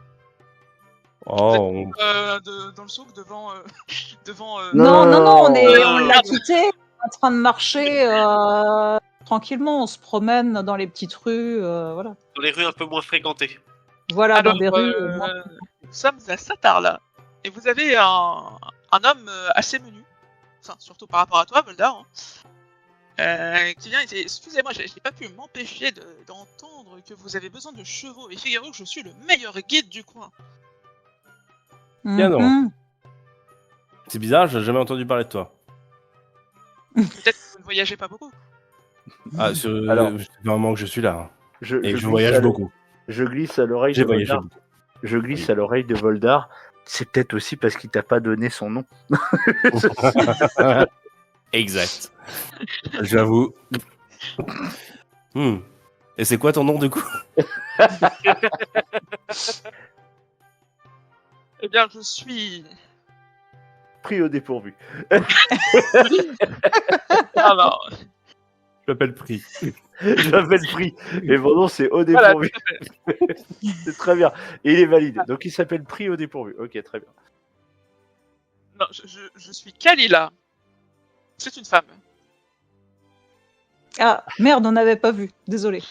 Oh, Dans le souk, devant... devant Non, on non. l'a quitté, en train de marcher tranquillement. On se promène dans les petites rues, voilà. Dans les rues un peu moins fréquentées. Voilà, Alors, dans des rues. nous sommes à Satar, là. Et vous avez un homme assez menu, enfin, surtout par rapport à toi, Voldar, hein, qui vient et dit « Excusez-moi, j'ai pas pu m'empêcher d'entendre que vous avez besoin de chevaux. Et figurez-vous que je suis le meilleur guide du coin. Bien non. Mhm. c'est bizarre, j'ai jamais entendu parler de toi. Peut-être que vous ne voyagez pas beaucoup. Ah, Alors- c'est vraiment que je suis là. Hein. Et que je glisse voyage à beaucoup. Je glisse à l'oreille J'ai de voyagé Voldar. beaucoup. Je glisse à l'oreille de Voldar. C'est peut-être aussi parce qu'il t'a pas donné son nom. Exact. J'avoue. Et c'est quoi ton nom du coup? Eh bien, je suis... Pris au dépourvu. Alors, Je m'appelle Pri. Je m'appelle Pri. Et mon nom, c'est au voilà, dépourvu. C'est très bien. Et il est valide. Donc il s'appelle Pris au dépourvu. Ok, très bien. non, je suis Kalila. C'est une femme. Ah, merde, on n'avait pas vu. Désolé.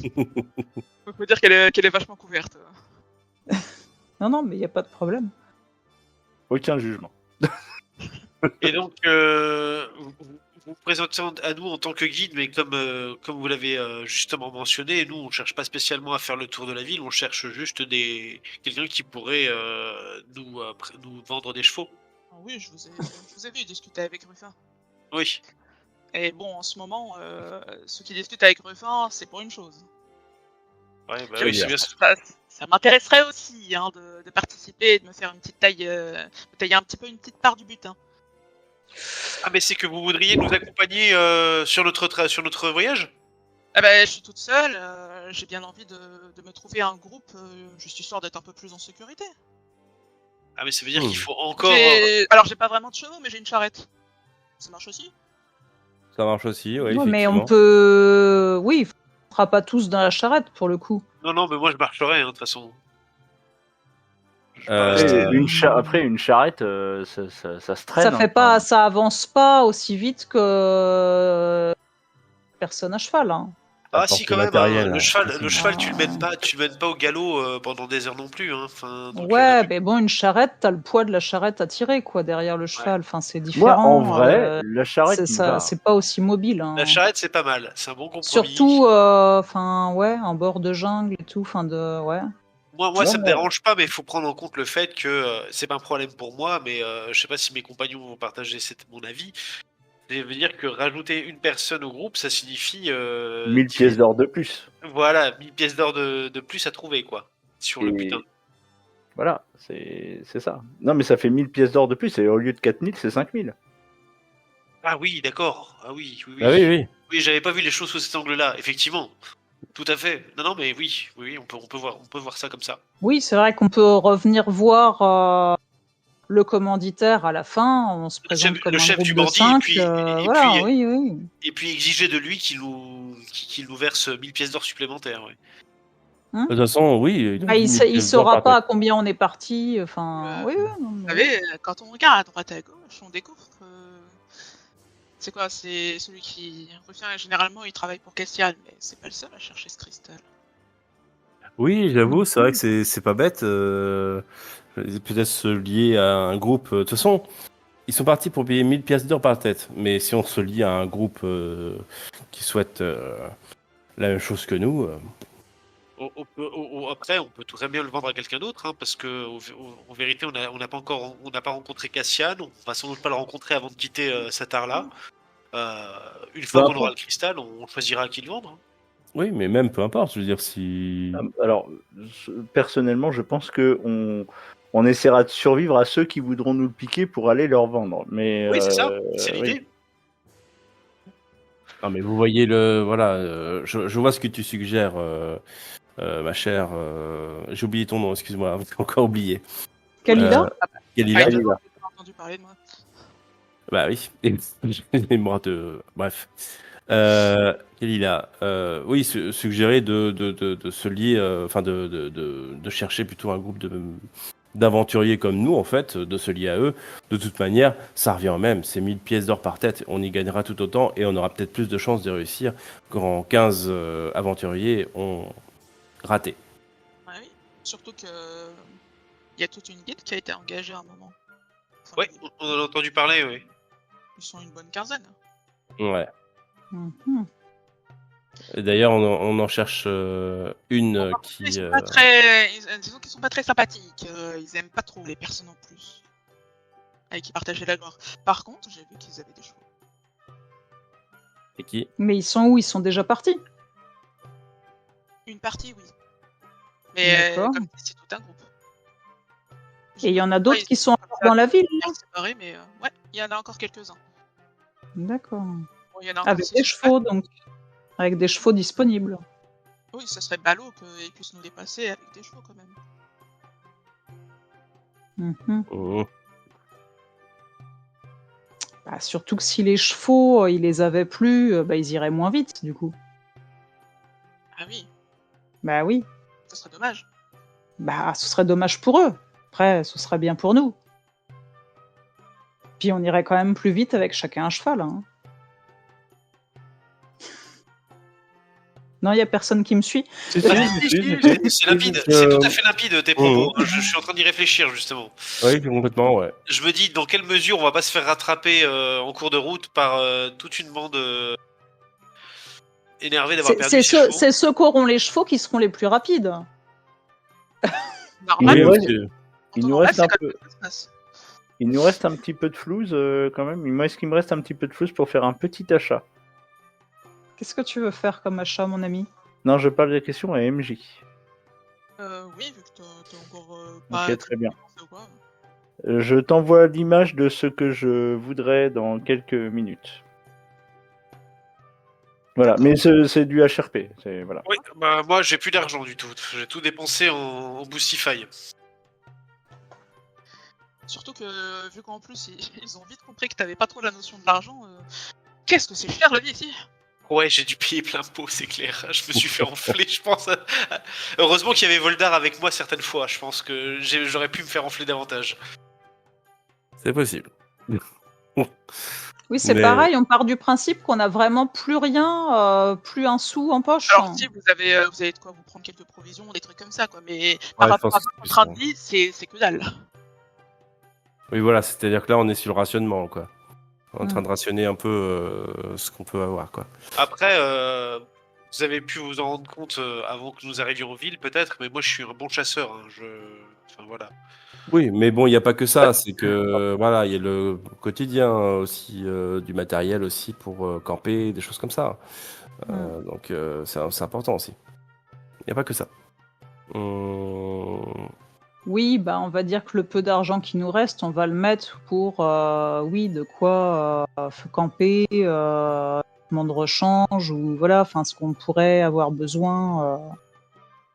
On peut dire qu'elle est vachement couverte. Non, mais il n'y a pas de problème. Aucun jugement. Et donc, vous présentez à nous en tant que guide, mais comme vous l'avez justement mentionné, nous, on ne cherche pas spécialement à faire le tour de la ville, on cherche juste quelqu'un qui pourrait nous vendre des chevaux. Ah oui, je vous ai vu discuter avec Ruffin. Oui. Et bon, en ce moment, ceux qui discutent avec Ruffin, c'est pour une chose. Ouais, bah Très oui, bien. c'est bien. Ça m'intéresserait aussi hein, de participer et de me faire une petite taille, de tailler un petit peu une petite part du butin. Ah, mais c'est que vous voudriez nous accompagner sur notre voyage? Ah bah, je suis toute seule, j'ai bien envie de me trouver un groupe, juste histoire d'être un peu plus en sécurité. Ah, mais ça veut dire qu'il faut encore... Alors, j'ai pas vraiment de chevaux, mais j'ai une charrette. Ça marche aussi? Ça marche aussi, oui. Ouais, mais effectivement. on peut. Oui, on ne sera pas tous dans la charrette pour le coup. Non, mais moi je marcherai, hein, de toute façon. Après, une charrette, ça se traîne. Ça fait pas, ça avance pas aussi vite que personne à cheval. Hein. Ah Apporte si, quand le même, matériel, hein, le hein, cheval, effectivement. tu le mènes pas au galop pendant des heures non plus. Hein. Enfin, donc, Ouais, mais bon, une charrette, t'as le poids de la charrette à tirer quoi derrière le cheval. Enfin, c'est Moi, différent. en vrai, la charrette c'est me va. c'est pas aussi mobile. Hein. La charrette, c'est pas mal, c'est un bon compromis. Surtout, enfin, ouais, en bord de jungle et tout, enfin ouais. Moi, Non, ça me mais- dérange pas, mais il faut prendre en compte le fait que c'est pas un problème pour moi, mais je sais pas si mes compagnons vont partager mon avis. Ça veut dire que rajouter une personne au groupe, ça signifie 1000 pièces d'or de plus. Voilà, 1000 pièces d'or de plus à trouver, quoi. Sur le Et putain. voilà, c'est ça. Non, mais ça fait 1000 pièces d'or de plus, et au lieu de 4000, c'est 5000. Ah oui, d'accord. Ah oui, oui, oui. Ah oui, oui. Oui, j'avais pas vu les choses sous cet angle-là, effectivement. Tout à fait. Non, mais oui, on peut voir ça comme ça. Oui, c'est vrai qu'on peut revenir voir le commanditaire à la fin. On se présente comme le un chef groupe du de bandit, 5. et Voilà, puis, oui, oui. et puis exiger de lui qu'il nous verse 1000 pièces d'or supplémentaires. Ouais. De toute façon, oui. Ah, il 10 000 il pièces d'or saura par pas à tête. combien on est parti. Enfin, oui, oui. Non, Vous mais- savez, quand on regarde à droite et à gauche, on découvre que. C'est quoi? C'est celui qui revient généralement, il travaille pour Castial, mais c'est pas le seul à chercher ce cristal. Oui, j'avoue, c'est vrai que c'est pas bête. Peut-être se lier à un groupe. De toute façon, ils sont partis pour payer 1000 pièces d'or par tête. Mais si on se lie à un groupe qui souhaite la même chose que nous, Après, on peut très bien le vendre à quelqu'un d'autre, hein, parce que en vérité, on n'a pas rencontré Cassian. On va sans doute pas le rencontrer avant de quitter Satar-là. Une fois qu'on aura le cristal, on choisira à qui le vendre. Hein. oui, mais même peu importe. Je veux dire, si. Alors, personnellement, je pense que on essaiera de survivre à ceux qui voudront nous le piquer pour aller leur vendre. Mais, Oui, c'est ça, c'est l'idée. oui. Non, mais vous voyez le. Voilà, je vois ce que tu suggères, ma chère. J'ai oublié ton nom, excuse-moi, j'ai encore oublié. Kalila Kalila. Ah, j'ai pas entendu parler de moi. Bah oui, et moi de. Bref. Kalila, oui, suggérer de se lier, enfin de chercher plutôt un groupe d'aventuriers comme nous, en fait, de se lier à eux. De toute manière, ça revient au même. C'est 1000 pièces d'or par tête. On y gagnera tout autant et on aura peut-être plus de chances de réussir quand 15 aventuriers ont raté. Ouais, oui. Surtout que. Il y a toute une guilde qui a été engagée à un moment. Enfin, Ouais, on en a entendu parler, oui. Ils sont une bonne quinzaine. Ouais. Mhm. Et d'ailleurs, on en cherche une qui. Ils sont pas très. Disons qu'ils sont pas très sympathiques. Ils aiment pas trop les personnes en plus. Avec qui partager la gloire. Par contre, j'ai vu qu'ils avaient des chevaux. Et qui Mais ils sont où? Ils sont déjà partis. Une partie, oui. Mais D'accord. comme dit, c'est tout un groupe. Et il y en a d'autres qui sont encore dans la ville. Bien séparés, mais ouais, il y en a encore quelques-uns. D'accord. Bon, il y en a encore Avec six des sur chevaux, donc. Avec des chevaux disponibles. Oui, ça serait ballot qu'ils puissent nous dépasser avec des chevaux quand même. Mhm. Oh. Bah, surtout que si les chevaux, ils les avaient plus, bah, ils iraient moins vite, du coup. Ah oui, Bah oui. ça serait dommage. Bah, ce serait dommage pour eux. Après, ce serait bien pour nous. Puis on irait quand même plus vite avec chacun un cheval. Hein. Non, il n'y a personne qui me suit. C'est limpide, c'est tout à fait limpide tes propos. Je suis en train d'y réfléchir justement. Oui, complètement, ouais. Je me dis dans quelle mesure on va pas se faire rattraper en cours de route par toute une bande énervée d'avoir perdu ses chevaux. C'est ceux qui auront les chevaux qui seront les plus rapides. Normalement, Il nous reste un peu. Il nous reste un petit peu de flouze quand même. Est-ce qu'il me reste un petit peu de flouze pour faire un petit achat? Qu'est-ce que tu veux faire comme achat, mon ami? Non, je parle de la question à MJ. Oui, vu que t'as encore pas... Ok, très bien. Je t'envoie l'image de ce que je voudrais dans quelques minutes. Voilà, mais c'est du HRP. Voilà. Oui, bah moi j'ai plus d'argent du tout. J'ai tout dépensé en Boostify. Surtout que, vu qu'en plus ils ont vite compris que t'avais pas trop la notion de l'argent, qu'est-ce que c'est cher la vie ici? Ouais, j'ai dû payer plein pot, c'est clair. Je me suis fait enfler, je pense. Heureusement qu'il y avait Voldar avec moi certaines fois. Je pense que j'aurais pu me faire enfler davantage. C'est possible. Oui, c'est pareil, on part du principe qu'on a vraiment plus rien, plus un sou en poche. Alors si vous avez de quoi vous prendre quelques provisions, des trucs comme ça, quoi. Mais par rapport à votre train de vie, c'est que dalle. Oui, voilà, c'est-à-dire que là, on est sur le rationnement, quoi. On est en train de rationner un peu ce qu'on peut avoir, quoi. Après, Vous avez pu vous en rendre compte avant que nous arrivions en ville, peut-être, mais moi je suis un bon chasseur. Hein, enfin voilà. Oui, mais bon, il n'y a pas que ça. C'est que voilà, il y a le quotidien aussi, du matériel aussi pour camper, des choses comme ça. Donc c'est important aussi. Il n'y a pas que ça. Oui, bah on va dire que le peu d'argent qui nous reste, on va le mettre pour, oui, de quoi camper, de rechange ou voilà, enfin ce qu'on pourrait avoir besoin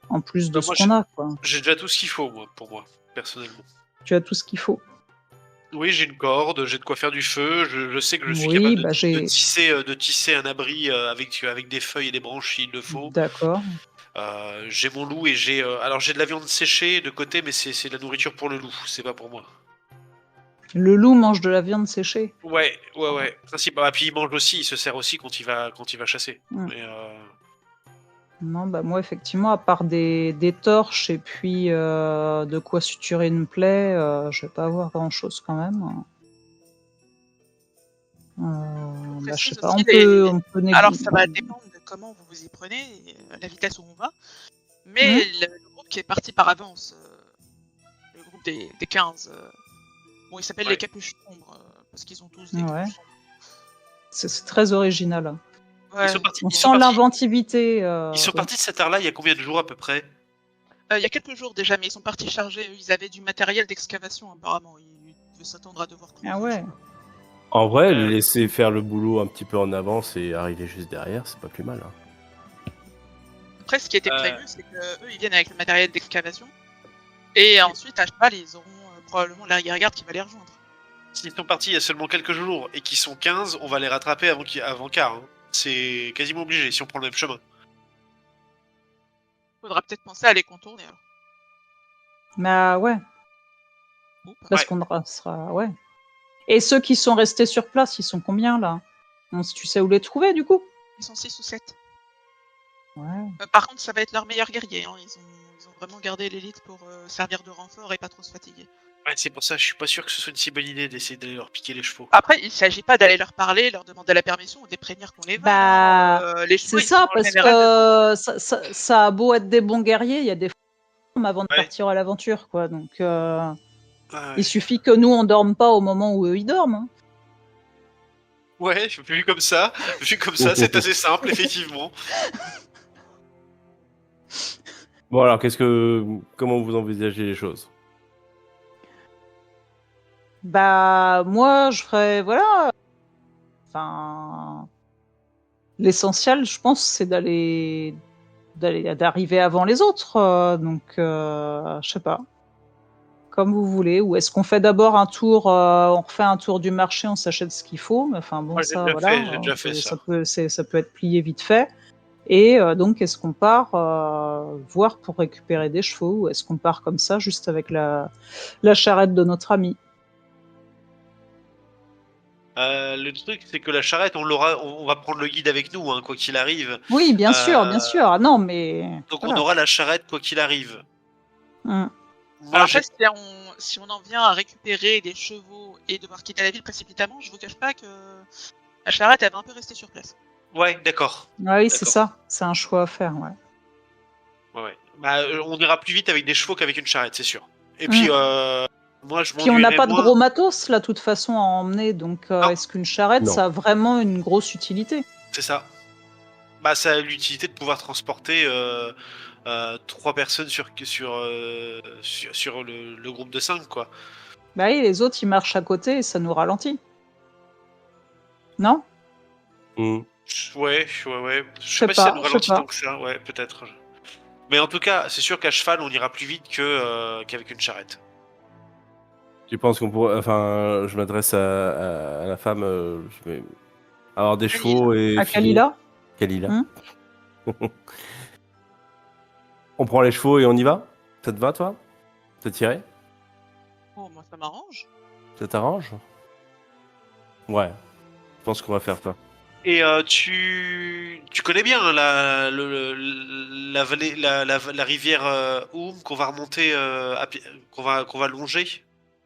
en plus de Bah, ce moi, qu'on a, quoi. j'ai déjà tout ce qu'il faut, moi, pour moi, personnellement. Tu as tout ce qu'il faut. Oui, j'ai une corde, j'ai de quoi faire du feu. Je sais que je suis Oui, capable bah de tisser un abri avec des feuilles et des branches s'il le faut. D'accord. J'ai mon loup et alors j'ai de la viande séchée de côté, mais c'est de la nourriture pour le loup, c'est pas pour moi. Le loup mange de la viande séchée. Ouais. Principe. Ah, puis il mange aussi, il se sert aussi quand il va chasser. Mm. Mais Non, bah moi effectivement, à part des torches et puis de quoi suturer une plaie, je vais pas avoir grand-chose quand même. Bah, je sais précise pas, aussi on peut Alors, ça va dépendre de comment vous vous y prenez, la vitesse où on va. Mais le groupe qui est parti par avance, le groupe des 15, bon, ils s'appellent les Capuches Sombres, parce qu'ils ont tous des Ouais. capuches sombres. C'est très original. Ouais, On sent l'inventivité. Ils sont partis de cette art-là il y a combien de jours à peu près? il y a quelques jours déjà, mais ils sont partis chargés. Ils avaient du matériel d'excavation apparemment. Ils devaient s'attendre à devoir creuser. Ah ouais. En vrai, les laisser faire le boulot un petit peu en avance et arriver juste derrière, c'est pas plus mal. Hein. Après, ce qui était prévu, c'est qu'eux, ils viennent avec le matériel d'excavation. Et ensuite, à cheval, ils auront probablement l'arrière-garde qui va les rejoindre. S'ils sont partis il y a seulement quelques jours et qu'ils sont 15, on va les rattraper avant quart. Hein. C'est quasiment obligé si on prend le même chemin. Faudra peut-être penser à les contourner alors. Bah ouais. Parce qu'on sera. Ouais. Et ceux qui sont restés sur place, ils sont combien là? Tu sais où les trouver du coup? Ils sont 6 ou 7. Ouais. Par contre, ça va être leur meilleur guerrier. Hein. Ils ont vraiment gardé l'élite pour servir de renfort et pas trop se fatiguer. Ouais, c'est pour ça, je suis pas sûr que ce soit une si bonne idée d'essayer d'aller leur piquer les chevaux. Après, il s'agit pas d'aller leur parler, leur demander la permission ou de les prévenir qu'on les vole. Bah, les chevaux, c'est ça, parce que ça a beau être des bons guerriers, il y a des formes avant de partir à l'aventure, quoi. Donc, il suffit que nous on dorme pas au moment où eux ils dorment. Hein. Ouais, vu comme ça, c'est assez simple, effectivement. Bon alors, comment vous envisagez les choses? Bah, moi, je ferais, voilà. Enfin, l'essentiel, je pense, c'est d'arriver avant les autres. Donc, je sais pas. Comme vous voulez. Ou est-ce qu'on fait d'abord un tour, on refait un tour du marché, on s'achète ce qu'il faut. Mais enfin bon, ça, voilà. J'ai déjà fait ça. Ça peut être plié vite fait. Et donc, est-ce qu'on part voir pour récupérer des chevaux, ou est-ce qu'on part comme ça, juste avec la charrette de notre ami? Le truc, c'est que la charrette, on va prendre le guide avec nous, hein, quoi qu'il arrive. Oui, bien sûr, bien sûr. Ah, non, mais donc voilà. on aura la charrette quoi qu'il arrive. Moi, alors après, si on en vient à récupérer des chevaux et devoir quitter la ville précipitamment, je vous cache pas que la charrette, elle va un peu rester sur place. Ouais, d'accord. Oui, c'est ça. C'est un choix à faire, ouais. Ouais. Bah, on ira plus vite avec des chevaux qu'avec une charrette, c'est sûr. Et puis, moi, je Puis on n'a pas de gros matos, là, de toute façon, à emmener. Donc, est-ce qu'une charrette, ça a vraiment une grosse utilité? C'est ça. Bah, ça a l'utilité de pouvoir transporter 3 personnes sur le groupe de 5, quoi. Bah oui, les autres, ils marchent à côté et ça nous ralentit. Non? Ouais. Je sais pas si ça nous ralentit tant que ça. Ouais, peut-être. Mais en tout cas, c'est sûr qu'à cheval, on ira plus vite qu'avec une charrette. Tu penses qu'on pourrait... Enfin, je m'adresse à la femme. Je vais avoir des chevaux et... À Kalila. On prend les chevaux et on y va? Ça te va, toi? Ça t'irait? Oh, moi, ça m'arrange. Ça t'arrange? Ouais. Je pense qu'on va faire ça. Et tu connais bien la vallée, la rivière Oum qu'on va remonter, qu'on va longer.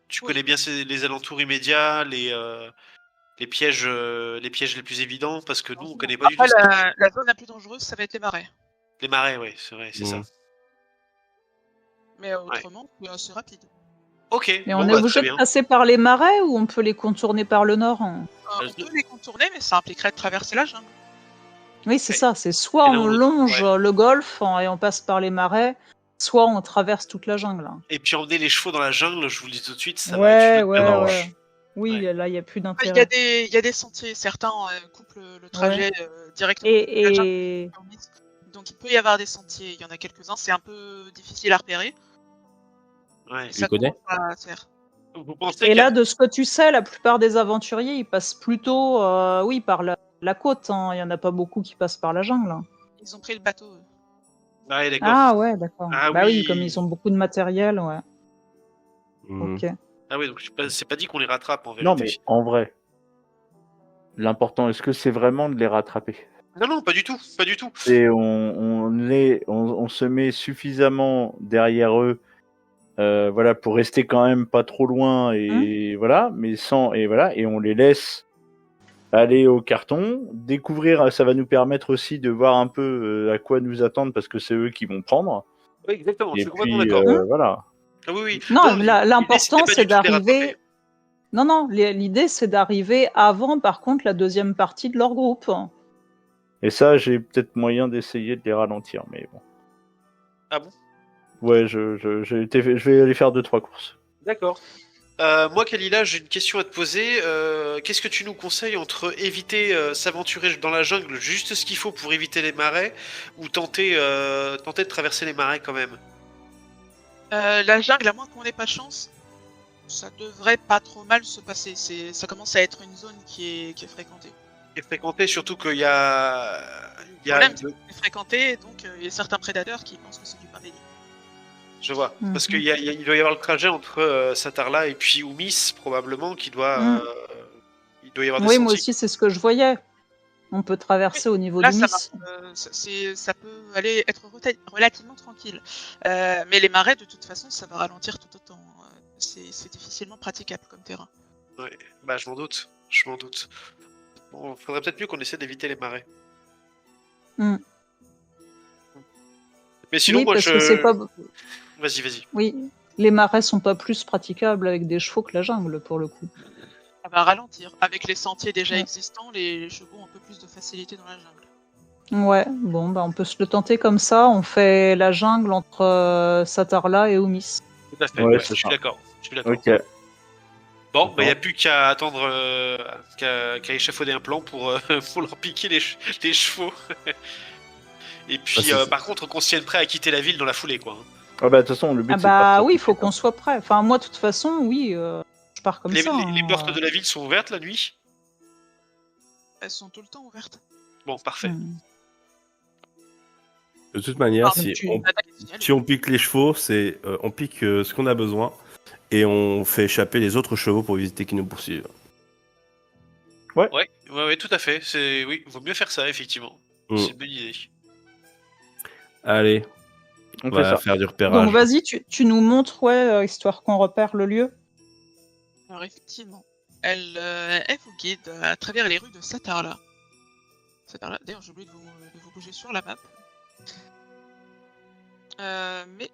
Tu connais bien les alentours immédiats, les pièges les plus évidents parce que nous on connaît pas du tout Après, ça. la zone la plus dangereuse, ça va être les marais. Les marais, ouais, c'est vrai, c'est ça. Mm. Mais autrement, c'est assez rapide. Ok, Mais bon, on est bah, obligé très de bien. passer par les marais ou on peut les contourner par le nord, hein? On peut les contourner, mais ça impliquerait de traverser la jungle. Oui, c'est Ouais. ça. C'est soit Et l'un ou on l'autre, longe ouais. le golfe et on passe par les marais, soit on traverse toute la jungle, hein. Et puis emmener les chevaux dans la jungle, je vous le dis tout de suite, ça va être Ouais, une autre paire de ouais, manches. ouais. Oui, Ouais. là, il n'y a plus Ah, Il y, a d'intérêt. des, il y a des sentiers, certains coupent le trajet directement depuis la jungle. Et Donc il peut y avoir des sentiers, il y en a quelques-uns, c'est un peu difficile à repérer. Ouais. Mais Tu ça connais? commence à se faire. Vous pensez Et qu'il y a- là, de ce que tu sais, la plupart des aventuriers, ils passent plutôt, oui, par la côte, hein. Il y en a pas beaucoup qui passent par la jungle, hein. Ils ont pris le bateau. Eux. Ah, ouais, d'accord. Ah ouais, d'accord. Ah Bah oui, oui. comme ils ont beaucoup de matériel, ouais. Mm. Ok. Ah oui, donc c'est pas dit qu'on les rattrape en Non, vérité. mais en vrai, l'important, est-ce que c'est vraiment de les rattraper? Non, pas du tout, pas du tout. Et on se met suffisamment derrière eux, voilà, pour rester quand même pas trop loin et voilà, mais sans et voilà, et on les laisse aller au carton, découvrir. Ça va nous permettre aussi de voir un peu à quoi nous attendre parce que c'est eux qui vont prendre. Oui, exactement, je Et suis complètement puis d'accord. voilà. Ah oui, oui. Non, l'idée, l'important, c'était pas c'est du tout de les d'arriver. rattraper. Non, non, l'idée, c'est d'arriver avant, par contre, la deuxième partie de leur groupe. Et ça, j'ai peut-être moyen d'essayer de les ralentir, mais bon. Ah bon? Ouais, je vais aller faire 2-3 courses. D'accord. Moi, Kalila, j'ai une question à te poser. Qu'est-ce que tu nous conseilles entre éviter s'aventurer dans la jungle, juste ce qu'il faut pour éviter les marais, ou tenter de traverser les marais quand même? La jungle, à moins qu'on n'ait pas de chance, ça devrait pas trop mal se passer. Ça commence à être une zone qui est fréquentée. Et fréquenter, surtout qu'il y a, Le problème, c'est que c'est fréquenté, donc il y a certains prédateurs qui pensent que c'est du pain béni. Je vois. Mhm. Parce qu'il il doit y avoir le trajet entre Satarla et puis Oumis, probablement, qui doit. Il doit y avoir des Oui, moi sentiers. aussi, c'est ce que je voyais. On peut traverser au niveau Là, du ça Miss. marche. Ça peut aller être relativement tranquille. Mais les marais, de toute façon, ça va ralentir tout autant. C'est difficilement praticable comme terrain. Ouais. Bah, je m'en doute. Je m'en doute. Bon, faudrait peut-être mieux qu'on essaie d'éviter les marais. Mm. Mais sinon, Oui, moi, parce que c'est pas. Vas-y. Oui, les marais sont pas plus praticables avec des chevaux que la jungle, pour le coup. Ça va ralentir. Avec les sentiers déjà Ouais. existants, les chevaux ont un peu plus de facilité dans la jungle. Ouais, bon, bah on peut se le tenter comme ça. On fait la jungle entre Satarla et Oumis. Tout à fait. Ouais, Ouais, c'est je suis ça. d'accord. Je suis d'accord. Ok. Bon, bah, il n'y a plus qu'à attendre, qu'à échafauder un plan pour, pour leur piquer les chevaux. Et puis, c'est- par contre, qu'on se tienne prêt à quitter la ville dans la foulée, quoi. Ah bah de toute façon, le but Ah c'est de partir bah tout oui, il de faut suite, qu'on hein. soit prêt. Enfin, moi, de toute façon, oui, je pars comme Les, ça. les hein. portes de la ville sont ouvertes la nuit? Elles sont tout le temps ouvertes. Bon, parfait. Mm. De toute manière, Ah, si tu- on, si on pique les chevaux, c'est on pique ce qu'on a besoin et on fait échapper les autres chevaux pour éviter qu'ils nous poursuivent. Ouais, tout à fait. Oui, vaut mieux faire ça, effectivement. Mm. C'est une bonne idée. Allez, On on fait va ça. faire du repérage. Donc vas-y, tu nous montres, ouais, histoire qu'on repère le lieu. Alors effectivement, elle vous guide à travers les rues de Satarla. D'ailleurs, j'ai oublié de vous bouger sur la map. Mais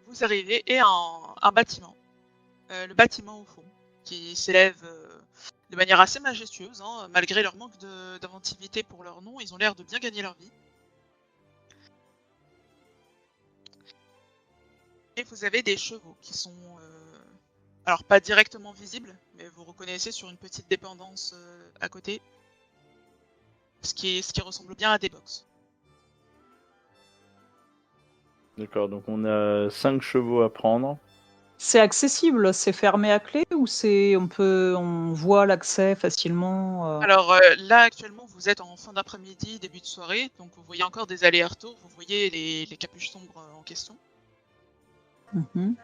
vous arrivez et un bâtiment. Le bâtiment au fond, qui s'élève de manière assez majestueuse, hein, malgré leur manque d'inventivité pour leur nom, ils ont l'air de bien gagner leur vie. Et vous avez des chevaux qui sont, alors pas directement visibles, mais vous reconnaissez sur une petite dépendance à côté, ce qui ressemble bien à des box. D'accord, donc on a 5 chevaux à prendre. C'est accessible, c'est fermé à clé ou on voit l'accès facilement. Alors là actuellement vous êtes en fin d'après-midi, début de soirée, donc vous voyez encore des allers-retours, vous voyez les capuches sombres en question. Mhm,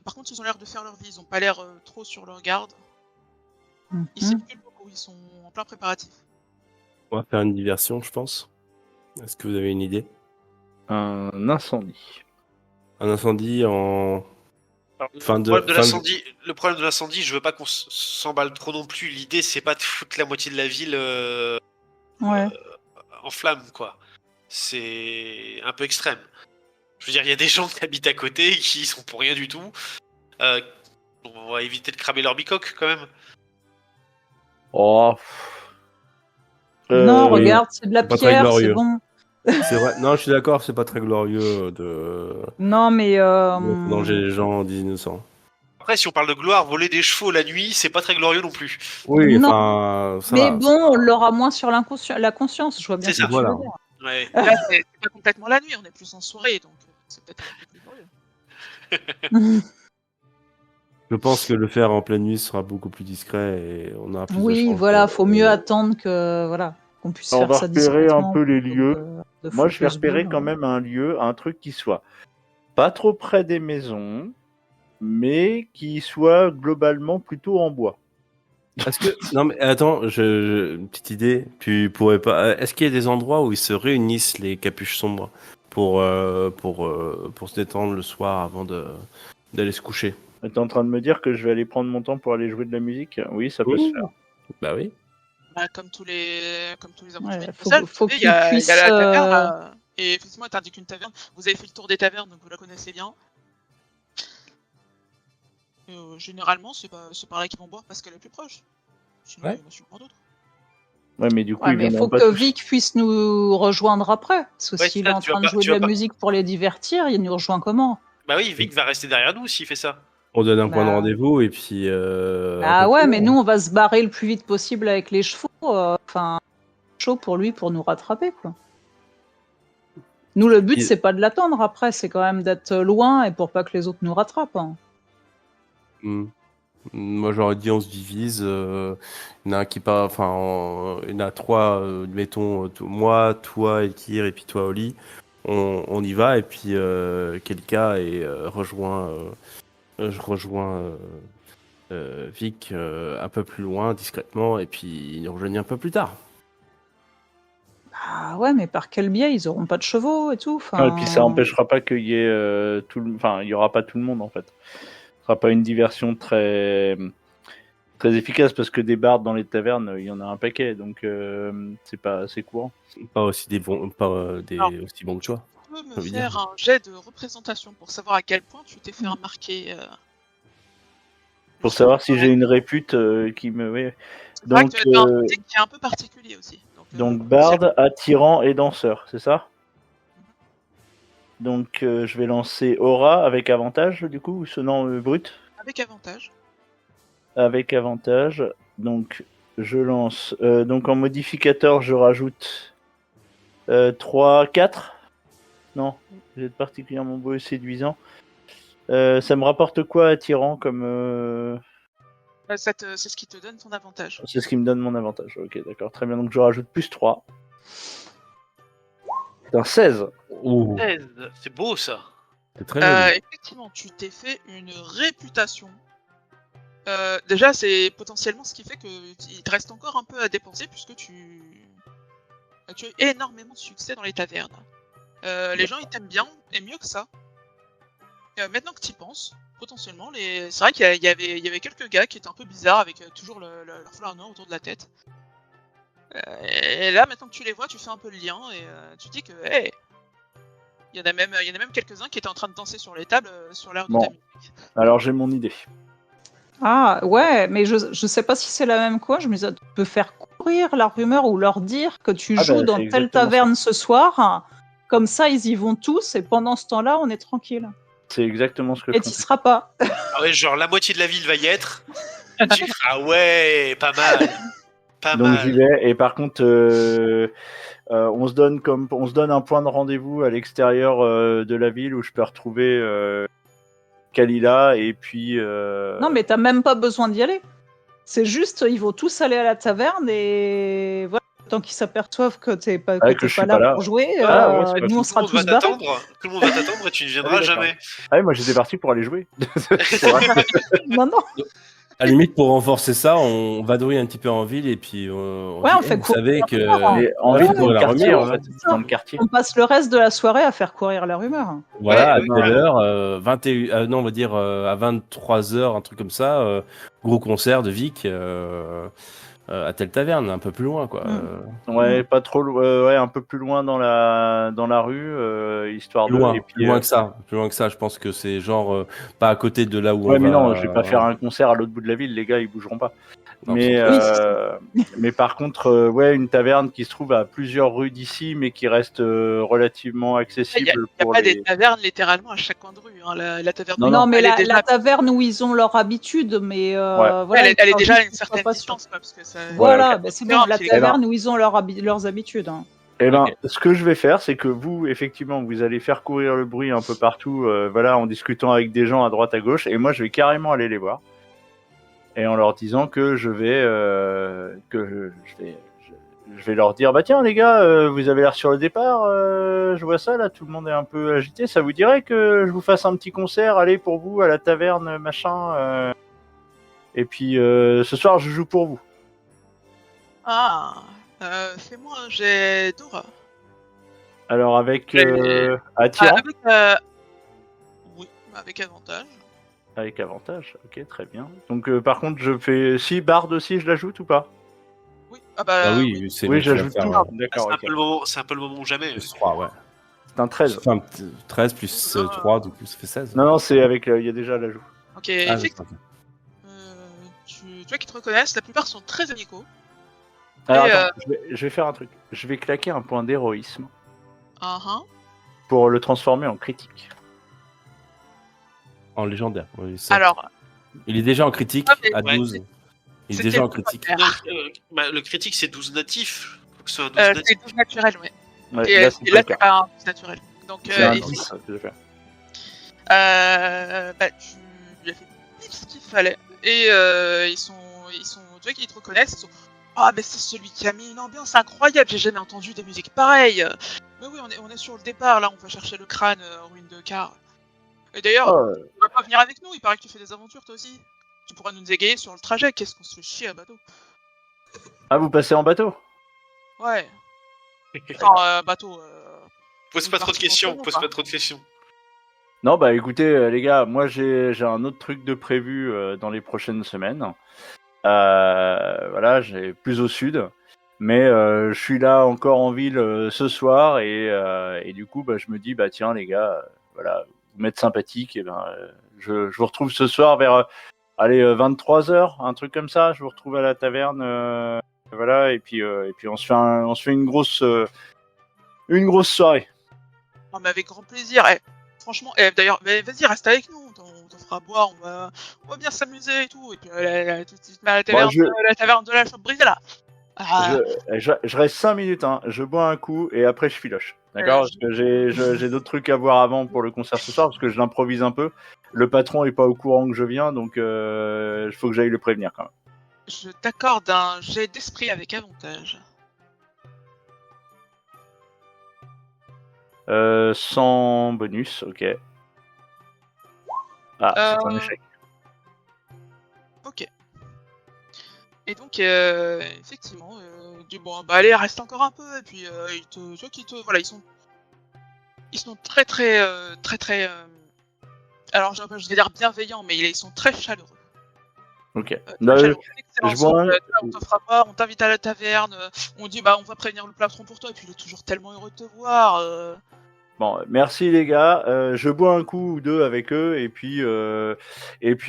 Par contre ils ont l'air de faire leur vie, ils ont pas l'air trop sur leur garde. Ils mhm. circulent beaucoup, ils sont en plein préparatif. On va faire une diversion, je pense. Est-ce que vous avez une idée? Un incendie. Un incendie en Alors, Fin de- le problème de l'incendie, je veux pas qu'on s'emballe trop non plus. L'idée, c'est pas de foutre la moitié de la ville Ouais. en flammes, quoi. C'est un peu extrême. Je veux dire, il y a des gens qui habitent à côté et qui sont pour rien du tout. On va éviter de cramer leur bicoque, quand même. Oh. Non, oui. regarde, c'est de la C'est pas très pierre, glorieux. c'est bon. C'est vrai. Non, je suis d'accord, c'est pas très glorieux de Non, mais danger les gens d'innocents. Après, si on parle de gloire, voler des chevaux la nuit, c'est pas très glorieux non plus. Oui, Non. enfin, ça mais va. bon, on l'aura moins sur la conscience. Je vois bien C'est ce ça. que tu veux Voilà. dire. Ouais. Là, c'est pas complètement la nuit, on est plus en soirée, donc c'est peut-être un peu plus glorieux. Je pense que le faire en pleine nuit sera beaucoup plus discret et on aura plus de Oui, chance. voilà, faut mieux attendre que qu'on puisse On faire va ça repérer un discrètement peu les plutôt lieux. que de Moi, je vais focus repérer boule. quand même un truc qui soit pas trop près des maisons, mais qui soit globalement plutôt en bois. Est-ce que non mais attends, une petite idée. Tu pourrais pas. Est-ce qu'il y a des endroits où ils se réunissent les capuches sombres pour se détendre le soir avant d'aller se coucher? T'es en train de me dire que je vais aller prendre mon temps pour aller jouer de la musique? Oui, ça peut se faire. Bah oui. Bah, comme tous les aventuriers Ouais, de Moselle, faut il y qu'ils a puissent, la taverne, et effectivement, t'indiques une taverne. Vous avez fait le tour des tavernes, donc vous la connaissez bien. Généralement, c'est par là qu'ils vont boire parce qu'elle est plus proche. Sinon, Ouais. il y en a sûrement d'autres. Ouais, mais du coup, Ouais, ils mais il viendront faut pas que tous. Vic puisse nous rejoindre après. Parce que Ouais, s'il ça, est en tu vas train de pas- jouer tu de vas la pas- musique pour les divertir, il nous rejoint comment? Bah oui, Vic va rester derrière nous s'il fait ça. On donne un point de Bah. rendez-vous et puis. Ah un peu ouais, plus mais loin. nous, on va se barrer le plus vite possible avec les chevaux. Enfin, chaud pour lui pour nous rattraper, quoi. Nous, le but, Il- c'est pas de l'attendre après, c'est quand même d'être loin et pour pas que les autres nous rattrapent. Hein. Hmm. Moi j'aurais dit on se divise. Il y en a un qui part. Enfin, il y en a trois. Mettons moi, toi, Elkir et puis toi, Oli. On y va et puis Kelka et je rejoins Vic un peu plus loin, discrètement, et puis il nous rejoignit un peu plus tard. Ah ouais, mais par quel biais? Ils auront pas de chevaux et tout. Enfin... Et puis ça empêchera pas qu'il y ait enfin, il y aura pas tout le monde en fait. Ce sera pas une diversion très efficace parce que des bardes dans les tavernes, il y en a un paquet, donc c'est pas assez courant. Pas aussi Alors, aussi bons que toi. Tu peux me J'ai envie de faire dire. un jet de représentation pour savoir à quel point tu t'es fait remarquer. Pour savoir si j'ai une répute qui me. Oui. C'est vrai Donc, que tu as un physique qui est un peu particulier aussi. donc barde, attirant et danseur, c'est ça? Donc je vais lancer aura avec avantage du coup, ou ce nom brut? avec avantage. Avec avantage. Donc je lance. Donc en modificateur, je rajoute 3, 4. Non, vous êtes particulièrement beau et séduisant. Ça me rapporte quoi attirant comme. C'est ce qui te donne ton avantage. C'est ce qui me donne mon avantage. Ok, d'accord, très bien. Donc je rajoute plus 3. C'est un 16. Ouh, 16, c'est beau ça. c'est très joli. Effectivement, tu t'es fait une réputation. Déjà, c'est potentiellement ce qui fait qu'il te reste encore un peu à dépenser puisque tu as énormément de succès dans les tavernes. Les gens ils t'aiment bien et mieux que ça. Maintenant que tu y penses, potentiellement, c'est vrai qu'il y avait quelques gars qui étaient un peu bizarres avec toujours leur foulard noir autour de la tête. Et là, maintenant que tu les vois, tu fais un peu le lien et tu dis que, hey, il y en a même quelques-uns qui étaient en train de danser sur les tables sur l'air de Bon. ta musique. Alors j'ai mon idée. Ah ouais, mais je sais pas si c'est la même quoi. Je me disais, tu peux faire courir la rumeur ou leur dire que tu Ah joues bah, dans c'est telle exactement taverne ce soir. Comme ça, ils y vont tous et pendant ce temps-là, on est tranquille. C'est exactement ce que Et je t'y pense. seras pas. Ah ouais, genre la moitié de la ville va y être. Ah ouais, pas mal. Pas Donc mal. j'y vais. Et par contre, on se donne un point de rendez-vous à l'extérieur de la ville où je peux retrouver Kalila et puis. Non, mais t'as même pas besoin d'y aller. C'est juste, ils vont tous aller à la taverne et voilà. Tant qu'ils s'aperçoivent que t'es pas, Ah, que je suis là pas là. pour jouer, Ah, ouais, c'est pas nous on Tout sera le monde va tous barrés. t'attendre. Tout le monde va t'attendre et tu ne viendras Ah oui, d'accord. jamais. Ah oui, moi j'étais parti pour aller jouer. C'est vrai. Non, non. À la limite, pour renforcer ça, on vadrouille un petit peu en ville et puis on Ouais, dit, on fait vous savez que Et en Ouais, ville, dans ouais, le la quartier, rumeur, en fait. Dans le quartier. On passe le reste de la soirée à faire courir la rumeur. voilà, Ouais, à telle heure, 21, non, on va dire à 23h, un truc comme ça, gros concert de Vic à telle taverne, un peu plus loin, quoi. Ouais, pas trop, ouais, un peu plus loin dans la rue, histoire Plus de. loin, Et puis, plus loin que ça, plus loin que ça. Je pense que c'est genre pas à côté de là où ouais, on mais va. non, je vais pas faire un concert à l'autre bout de la ville, les gars, ils bougeront pas. Non, Mais, sans Oui. mais par contre, ouais, une taverne qui se trouve à plusieurs rues d'ici, mais qui reste relativement Il n'y a, accessible y a pour pas les. des tavernes littéralement à chaque coin de rue. Hein. La taverne Non, de non. Non, mais elle est la déjà, taverne où ils ont leur habitude, mais Ouais. voilà, elle est il faut déjà à juste une qu'ils soient certaine pas sûrs. distance. Quoi, parce que ça... Voilà, ok. ben c'est Terrain, bon, la puis les- taverne où ils ont leurs habitudes. Hein. Eh ben, Ok. ce que je vais faire, c'est que vous, effectivement, vous allez faire courir le bruit un peu partout, voilà, en discutant avec des gens à droite à gauche, et moi, je vais carrément aller les voir, et en leur disant que je vais leur dire, bah tiens les gars, vous avez l'air sur le départ, je vois ça là, tout le monde est un peu agité, ça vous dirait que je vous fasse un petit concert, allez pour vous à la taverne, machin, et puis ce soir je joue pour vous. Ah, fais-moi un jet d'aura. Alors avec Ah, attirant. oui, avec avantage. Avec avantage, ok, très bien. Donc par contre, je fais... Si, Bard aussi, je l'ajoute ou pas? Oui, ah bah Ah oui. oui, c'est Oui, lui qui va j'ajoute faire tout. un D'accord, C'est un ok. peu le moment, c'est un peu le moment ou jamais. plus 3, ouais. C'est un 13. Ça fait un petit 13 plus 3, du coup, ça fait 16. Non, non, c'est avec... Il y a déjà l'ajout. Ok, Ah, effectivement. ok. Tu vois qu'ils te reconnaissent, la plupart sont très amicaux. Alors Et, attends, je vais faire un truc. Je vais claquer un point d'héroïsme uh-huh. pour le transformer en critique. En légendaire. Oui, ça. Alors, Il est déjà en critique Ah, mais à ouais. 12. Il est c'était déjà en le critique. faire. Donc, le critique, c'est 12 natifs. Faut que ce soit 12 C'est natifs. 12 naturel, ouais. Ouais, Et là, c'est pas le c'est cas. pas un 12 naturel. Donc, C'est un et- 10 que je vais faire. tu lui as fait pile ce qu'il fallait. Et ils sont, tu vois qu'ils te reconnaissent, ils sont, ah, mais c'est celui qui a mis une ambiance incroyable, j'ai jamais entendu des musiques pareilles. Mais oui, on est sur le départ, là, on va chercher le crâne en ruine de Car. Et d'ailleurs, Oh, tu vas pas venir avec nous, il paraît que tu fais des aventures toi aussi. Tu pourras nous égayer sur le trajet, qu'est-ce qu'on se fait chier à bateau. ah, vous passez en bateau? Ouais, enfin, bateau. Pose pas trop de questions. Pose pas trop de questions. Non, bah écoutez, les gars, moi j'ai un autre truc de prévu dans les prochaines semaines. Voilà, j'ai plus au sud. Mais je suis là encore en ville ce soir et du coup, bah, je me dis, bah tiens les gars, voilà, vous m'êtes sympathiques, et ben, je vous retrouve ce soir vers, allez, 23h, un truc comme ça. Je vous retrouve à la taverne, voilà, et puis on se fait une grosse soirée. Non, mais avec grand plaisir. Franchement, d'ailleurs, vas-y, reste avec nous. On t'en fera boire, on va bien s'amuser et tout. Et puis, tu te mets à la taverne, la taverne de la chope brisée là. Ah, Je reste 5 minutes, hein. Je bois un coup et après je filoche. D'accord? Parce que j'ai d'autres trucs à voir avant pour le concert ce soir, parce que je l'improvise un peu. Le patron est pas au courant que je viens, donc il faut que j'aille le prévenir quand même. je t'accorde un jet d'esprit avec avantage. Sans bonus, ok. Ah, c'est un échec. Ok. Et donc, effectivement, bon, bah allez, reste encore un peu. Et puis, tu vois qu'ils te, voilà, ils sont très, alors, je vais dire bienveillants, mais ils sont très chaleureux. Ok. Très chaleureux, excellent. je vois On te fera pas, on t'invite à la taverne, on dit bah on va prévenir le patron pour toi, et puis il est toujours tellement heureux de te voir. Bon, merci les gars. Je bois un coup ou deux avec eux et puis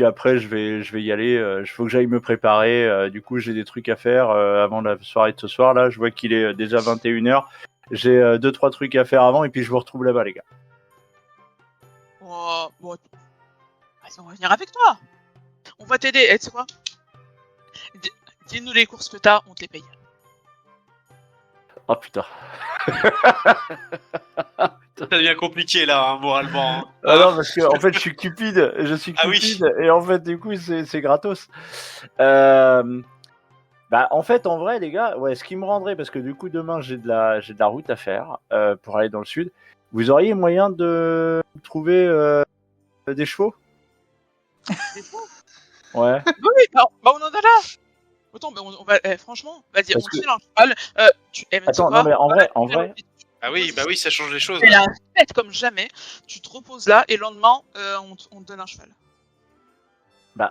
après je vais y aller. Il faut que j'aille me préparer. Du coup, j'ai des trucs à faire avant la soirée de ce soir. Là, je vois qu'il est déjà 21h. J'ai 2-3 trucs à faire avant et puis je vous retrouve là-bas, les gars. Oh, bon, vas-y, on va venir avec toi. On va t'aider. Et tu sais quoi? Dis-nous les courses que t'as, on te les paye. Oh putain. Ça devient compliqué là, hein, moralement. Hein. Ah non, parce que en fait, je suis cupide. Ah oui. Et en fait, du coup, c'est gratos. Bah, en fait, en vrai, les gars, ouais, ce qui me rendrait, parce que du coup, demain, j'ai de la route à faire pour aller dans le sud. Vous auriez moyen de trouver des chevaux? Ouais. Oui, bah on en a là. Autant, bah, on va, franchement, vas-y, Parce on que- tire un cheval. Mais tu sais Attends, quoi non mais en vrai, Ah oui, bah oui, ça change les choses. C'est la fête comme jamais. Tu te reposes là et le lendemain, on te donne un cheval.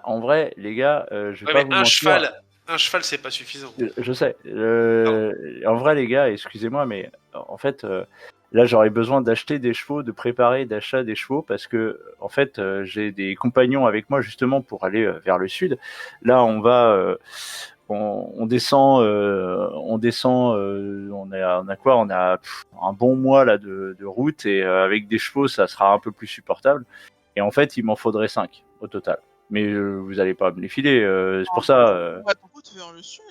en vrai, les gars, je vais Ouais, pas mais vous mentir. un cheval, c'est pas suffisant. Je sais. En vrai, les gars, excusez-moi, mais en fait, là, j'aurais besoin d'acheter des chevaux, de préparer d'achat des chevaux, parce que, en fait, j'ai des compagnons avec moi justement pour aller vers le sud. Là, on descend, on a quoi? On a un bon mois là de route et avec des chevaux, ça sera un peu plus supportable. Et en fait, il m'en faudrait 5 au total. Mais vous allez pas me les filer, c'est pour ça. Attends, tu vas vers le sud.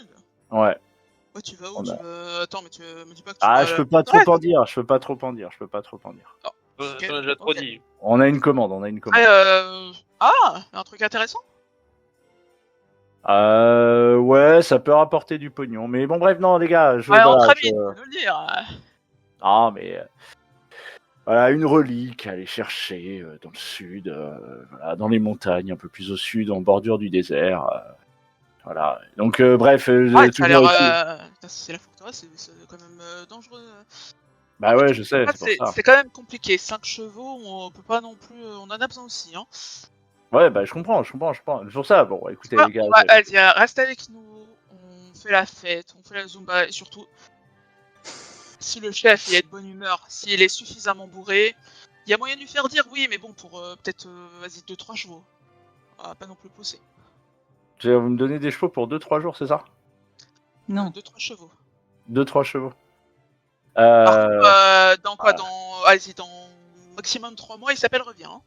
Ouais. Ouais, tu vas où? On Tu a- vas... Attends, mais tu me dis pas que tu Ah, vas je à peux la pas trop forteresse. en dire. Je peux pas trop en dire. Ok, T'en as déjà trop ok. dit. On a une commande. Un truc intéressant? Ouais, ça peut rapporter du pognon. Mais bon, bref, non, les gars, Ouais, voilà, entre amis, tu peux nous le dire. Ah, mais voilà, une relique à aller chercher dans le sud, voilà, dans les montagnes, un peu plus au sud, en bordure du désert. Voilà. Donc, bref, Ouais, ça a l'air. toujours est-il. Putain, si c'est la forteresse, c'est quand même dangereux. Bah ouais, je sais, c'est pour ça. C'est quand même compliqué. 5 chevaux, on peut pas non plus. On en a besoin aussi, hein. Ouais, bah je comprends. C'est pour ça. Bon, écoutez, Ouais, les gars. vas-y, reste avec nous. On fait la fête, on fait la zumba et surtout, si le chef il est de bonne humeur, s'il est suffisamment bourré, il y a moyen de lui faire dire oui, mais bon, pour peut-être, vas-y, 2-3 chevaux. On va pas non plus pousser. Vous me donnez des chevaux pour 2-3 jours, c'est ça? Non. 2-3 chevaux. 2-3 chevaux. Par contre, dans quoi? Vas-y, dans maximum 3 mois, il s'appelle revient. Hein.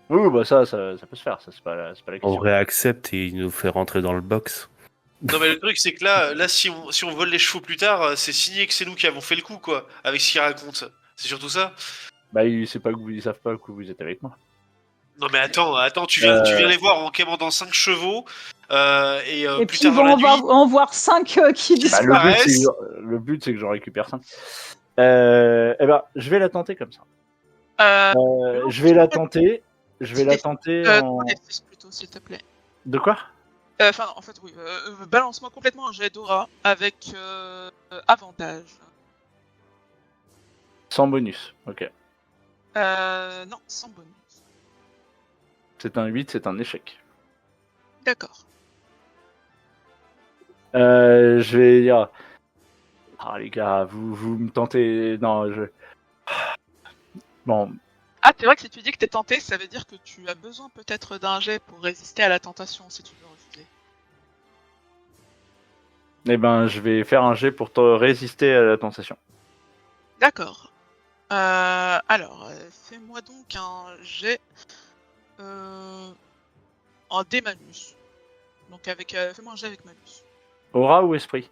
Oui, bah ça peut se faire, ça c'est pas la On question. réaccepte et il nous fait rentrer dans le box. Non mais le truc c'est que là si on vole les chevaux plus tard, c'est signé que c'est nous qui avons fait le coup quoi, avec ce qu'ils racontent. C'est surtout ça. Bah ils savent pas que vous êtes avec moi. Non mais attends, tu viens les voir en quémandant 5 chevaux et Et plus puis tard dans la nuit. en voir 5 qui Bah, disparaissent. le but c'est que j'en récupère 5. Eh ben, je vais la tenter comme ça. Je vais la tenter. En... plutôt, s'il te plaît. De quoi? Enfin, en fait, oui. Balance-moi complètement un jet d'aura avec avantage. Sans bonus, ok. Non, sans bonus. C'est un 8, c'est un échec. D'accord. Je vais dire... Ah les gars, vous me tentez... Non, Bon, Ah, c'est vrai que si tu dis que t'es tenté, ça veut dire que tu as besoin peut-être d'un jet pour résister à la tentation si tu veux refuser. eh ben, je vais faire un jet pour te résister à la tentation. D'accord. Alors, fais-moi donc un jet en démalus. Donc fais-moi un jet avec malus. Aura ou esprit?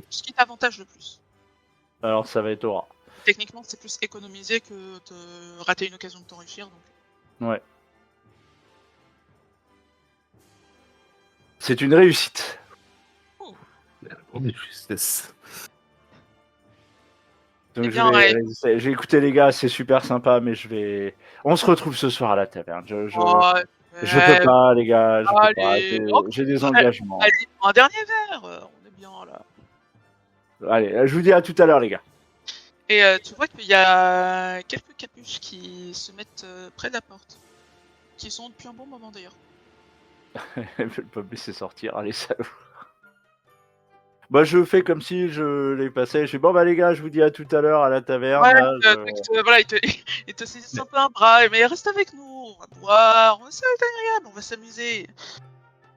Ce qui t'avantage le plus. Alors ça va être aura. Techniquement, c'est plus économisé que de rater une occasion de t'enrichir. Donc... Ouais. C'est une réussite. On est justesse. Donc Eh bien, ouais. j'ai écouté les gars, c'est super sympa, mais on se retrouve ce soir à la taverne. Je peux pas les gars, je peux pas. J'ai des engagements. Allez, un dernier verre. On est bien là. Allez, je vous dis à tout à l'heure les gars. Et tu vois qu'il y a quelques capuches qui se mettent près de la porte. Qui sont depuis un bon moment d'ailleurs. Elles veulent pas me laisser sortir, allez salauds. Bah je fais comme si je les passais. Je dis bon bah les gars, je vous dis à tout à l'heure à la taverne. Ouais, là, voilà, ils te saisissent un peu un bras, mais reste avec nous, on va boire, ça va être agréable, on va s'amuser.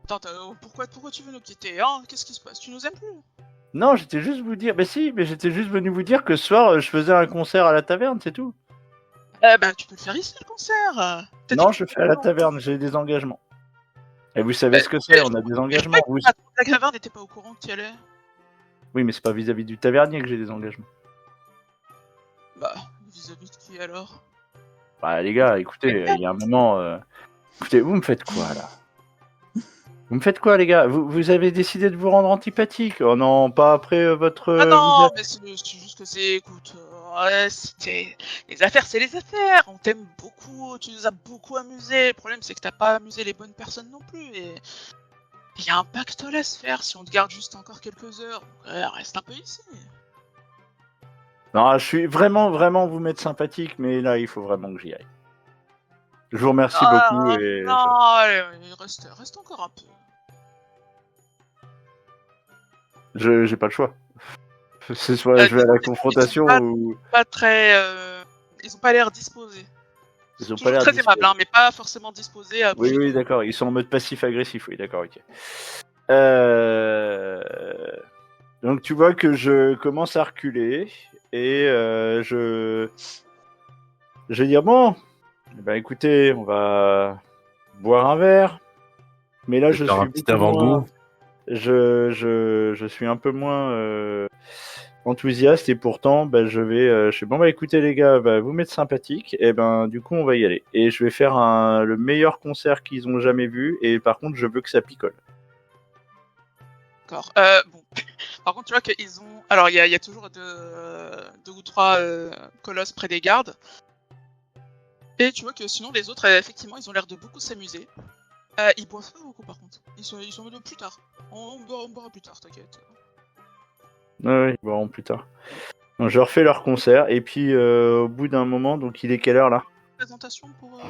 Attends, pourquoi tu veux nous quitter, hein? Qu'est-ce qui se passe? Tu nous aimes plus? Non, j'étais juste vous dire. Mais si, mais j'étais juste venu vous dire que ce soir je faisais un concert à la taverne, c'est tout. Bah tu peux le faire ici le concert. Non, je fais à la taverne, j'ai des engagements. Et vous savez ce que c'est, on a des engagements. La caverne n'était pas au courant que tu y allais. Oui, mais c'est pas vis-à-vis du tavernier que j'ai des engagements. Bah, vis-à-vis de qui alors? Bah les gars, écoutez, il y a un moment... Écoutez, vous me faites quoi là? Vous me faites quoi, les gars? Vous avez décidé de vous rendre antipathique? Oh non, pas après votre Ah non, visage. mais c'est juste que c'est, écoute, ouais, les affaires, c'est les affaires. On t'aime beaucoup, tu nous as beaucoup amusé. Le problème, c'est que t'as pas amusé les bonnes personnes non plus. Et il y a un pactole à se faire si on te garde juste encore quelques heures. Donc, reste un peu ici. Non, je suis vraiment vous mettre sympathique, mais là, il faut vraiment que j'y aille. Je vous remercie beaucoup Ah et non, allez, reste encore un peu. j'ai pas le choix. C'est soit je vais à la confrontation ou Pas très, ils ont pas l'air disposés. ils ont pas Toujours l'air très disposés. aimables, hein, mais pas forcément disposés à bouger. Oui, d'accord. Ils sont en mode passif-agressif. Oui, d'accord, ok. Donc tu vois que je commence à reculer et je vais dire bon, ben écoutez, on va boire un verre. Mais là, je Faire suis un petit beaucoup moins. avant-goût. Je suis un peu moins enthousiaste et pourtant, ben, je suis bon, bah écoutez les gars, bah, vous m'êtes sympathiques et ben du coup on va y aller. Et je vais faire le meilleur concert qu'ils ont jamais vu et par contre je veux que ça picole. D'accord. Bon. Par contre, tu vois qu'ils ont. Alors, il y a toujours deux ou trois colosses près des gardes. Et tu vois que sinon, les autres, effectivement, ils ont l'air de beaucoup s'amuser. Ils boivent pas beaucoup, par contre. Ils sont en mode plus tard. On boira plus tard, t'inquiète. Ouais, ils verront plus tard. Donc, je refais leur concert et puis au bout d'un moment, donc il est quelle heure là? Présentation pour voir.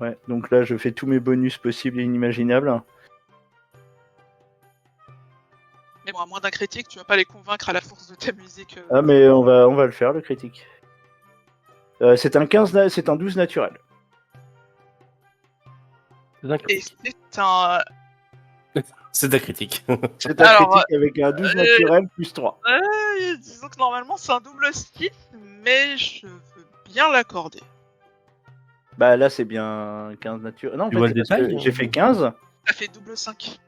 Ouais, donc là je fais tous mes bonus possibles et inimaginables. Mais bon, à moins d'un critique, tu vas pas les convaincre à la force de ta musique. Ah mais on va le faire le critique. C'est un 15, c'est un 12 naturel. C'est un Et critique. c'est un. C'est de la critique. C'est un Alors, critique avec un 12 naturel plus 3. Disons que normalement c'est un double 6, mais je veux bien l'accorder. Bah là c'est bien 15 naturel. Non, en Tu fait vois c'est le parce que détail, j'ai fait 15 Ça fait double 5.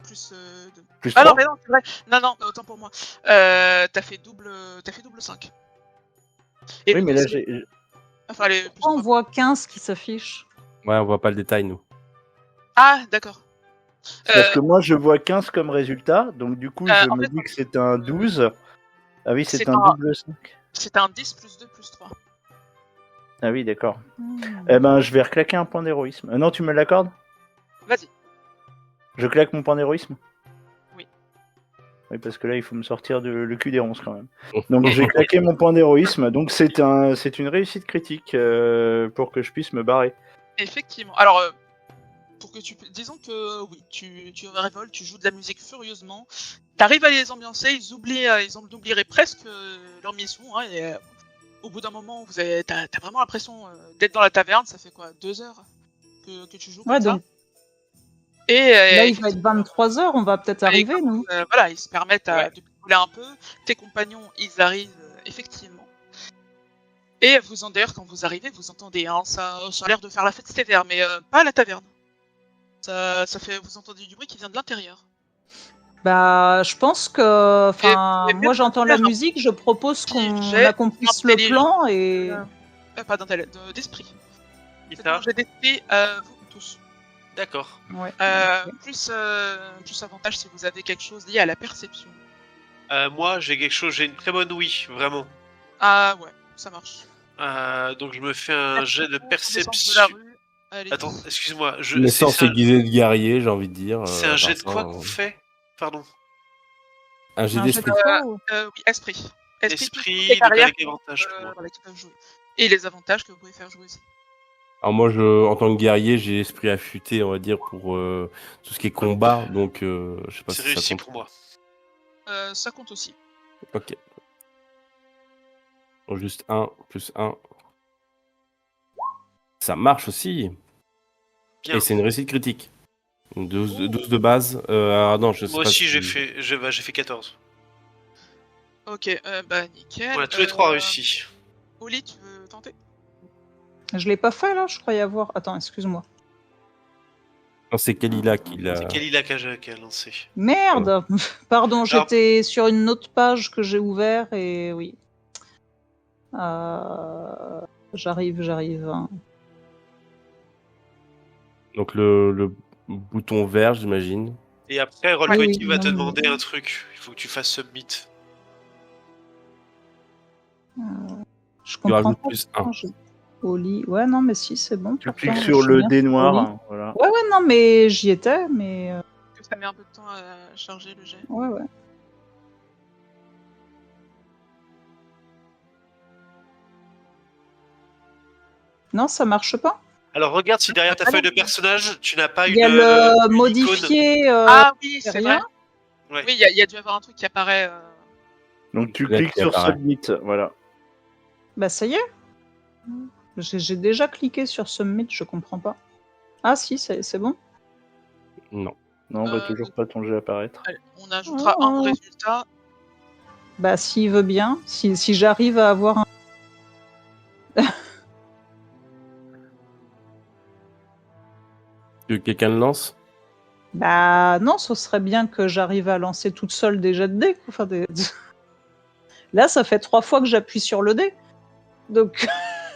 Plus 2. plus Ah 3. non, mais non, c'est vrai. Non, autant pour moi. T'as fait double 5. Et Oui, mais là c'est- j'ai. Enfin, les plus Pourquoi on 3. voit 15 qui s'affiche? Ouais, on voit pas le détail, nous. Ah, d'accord. C'est parce que moi je vois 15 comme résultat, donc du coup je en me fait, dis que c'est un 12. Ah oui, c'est c'est un un- double 5. c'est un 10 plus 2 plus 3. Ah oui, d'accord. Eh ben je vais reclaquer un point d'héroïsme. Non, tu me l'accordes? Vas-y. Je claque mon point d'héroïsme? Oui. Oui, parce que là il faut me sortir le cul des ronces quand même. Donc j'ai claqué mon point d'héroïsme, donc c'est une réussite critique pour que je puisse me barrer. Effectivement. Alors, pour que tu. Disons que oui, tu révoltes, tu joues de la musique furieusement. T'arrives à les ambiancer, ils oublieraient presque leur mission. Hein, et, au bout d'un moment, t'as vraiment l'impression d'être dans la taverne. Ça fait quoi, 2 heures que tu joues Ouais, comme ça. donc Et là, il va être 23h, on va peut-être et arriver, comme, nous. voilà, ils se permettent Ouais. de picoler un peu. Tes compagnons, ils arrivent effectivement. Et d'ailleurs, quand vous arrivez, vous entendez, hein, ça a l'air de faire la fête cet hiver, mais pas à la taverne. Vous entendez du bruit qui vient de l'intérieur. Bah, je pense que, Et moi j'entends la musique, je propose petit qu'on jet accomplisse le plan et pas d'esprit. Qui C'est ça un jet d'esprit, vous tous. D'accord. ouais. Plus avantage si vous avez quelque chose lié à la perception. Moi, j'ai une très bonne ouïe, vraiment. Ah ouais, ça marche. Donc je me fais un jet de Connaissance perception. de la rue. Allez. Attends, excuse-moi. Naissance aiguisée de guerrier, j'ai envie de dire. C'est un jet de enfin, quoi ça, qu'on fait? Pardon. Un jet Un jet d'esprit. de quoi, ou- Oui, esprit. Toutes Esprit, les donc carrières avec avantage pour moi. voilà, qui peuvent jouer. Et les avantages que vous pouvez faire jouer aussi. Alors moi, en tant que guerrier, j'ai l'esprit affûté, on va dire, pour tout ce qui est combat. Donc, je sais pas C'est si ça réussi compte. pour moi. Ça compte aussi. Ok. Donc, juste 1 plus 1. Ça marche aussi. Bien. Et c'est une réussite critique. Donc 12 de base. Non, je sais Moi pas aussi, si- j'ai fait 14. Ok, bah nickel. On a tous les trois réussi. Oli, tu veux tenter? Je l'ai pas fait là, je croyais avoir. Attends, excuse-moi. Non, c'est Kalila qui l'a. C'est Kalila qui a lancé. Merde. Pardon, Alors- j'étais sur une autre page que j'ai ouvert et oui. J'arrive. Donc le Bouton vert, j'imagine. Et après, Oui, oui, Roll20 va te non, demander un truc. Il faut que tu fasses submit. Je Tu comprends rajoutes pas. plus 1. Au lit. Ouais, non, mais si, c'est bon. Tu pourtant, cliques je sur suis le bien dé au noir, lit. hein, voilà. Ouais, non, mais j'y étais, mais Que ça met un peu de temps à charger le jet. ouais. Non, ça marche pas. Alors regarde si derrière ta feuille de personnage, tu n'as pas Il une, y a le une icône. modifier. Ah oui, c'est rien. vrai. Ouais. Oui, il y a dû avoir un truc qui apparaît. Donc tu Là, cliques qui sur apparaît. Submit, voilà. Bah, ça y est. J'ai déjà cliqué sur Submit, je comprends pas. Ah, si, c'est bon. Non. Non, on voit toujours pas ton jet apparaître. Allez, on ajoutera un résultat. Bah, s'il veut bien. Si j'arrive à avoir un. Que quelqu'un le lance? Bah, non, ce serait bien que j'arrive à lancer toute seule des jets de dés. Enfin, Là, ça fait 3 fois que j'appuie sur le dé. Donc,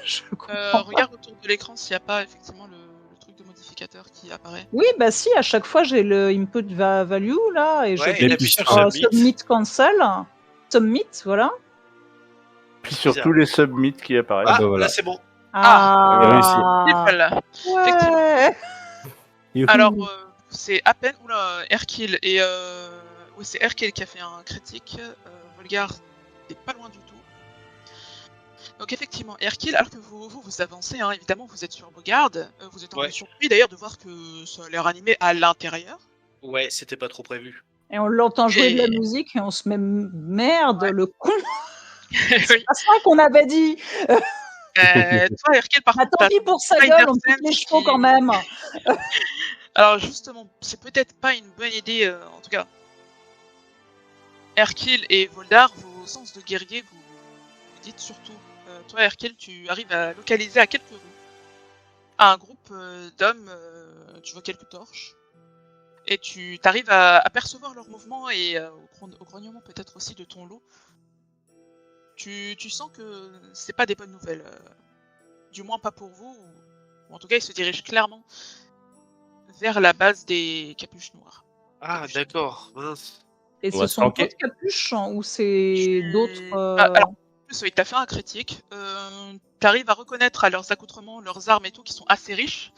je comprends pas. Regarde autour de l'écran s'il n'y a pas effectivement le truc de modificateur qui apparaît. Oui, bah si, à chaque fois j'ai le input value là et Ouais, je et clique appuie sur sur Submit. submit cancel, submit, voilà. Puis sur Bizarre. tous les submits qui apparaissent. Ah, bah voilà. là c'est bon. Voilà. ouais. Youhou. Alors, c'est à peine. Oula, Erkil et. Oui, c'est Erkil qui a fait un critique. Volgar n'est pas loin du tout. Donc, effectivement, Erkil, alors que vous avancez, hein, évidemment, vous êtes sur Bogard. Vous êtes un peu surpris d'ailleurs de voir que ça a l'air animé à l'intérieur. Ouais, c'était pas trop prévu. Et on l'entend jouer Et- de la musique et on se met merde, Ouais. le con. Oui. C'est pas ça qu'on avait dit. Toi, Erkil, par Bah, contre, tant t'as pis ton pour sa Spider gueule, on coupe Sense les chevaux qui- quand même. Alors justement, c'est peut-être pas une bonne idée, en tout cas. Erkil et Voldar, vos sens de guerrier, vous dites surtout. Toi, Erkil, tu arrives à localiser à quelques rues un groupe d'hommes, tu vois quelques torches, et tu t'arrives à percevoir leurs mouvements et au grognement peut-être aussi de ton loup. Tu sens que c'est pas des bonnes nouvelles, du moins pas pour vous, ou en tout cas ils se dirigent clairement vers la base des capuches noires. Ah, d'accord. Mince. Et On ce va se sont planquer. d'autres capuches hein, ou c'est d'autres. Alors, en plus, oui, t'as fait un critique. T'arrives à reconnaître à leurs accoutrements, leurs armes et tout, qui sont assez riches.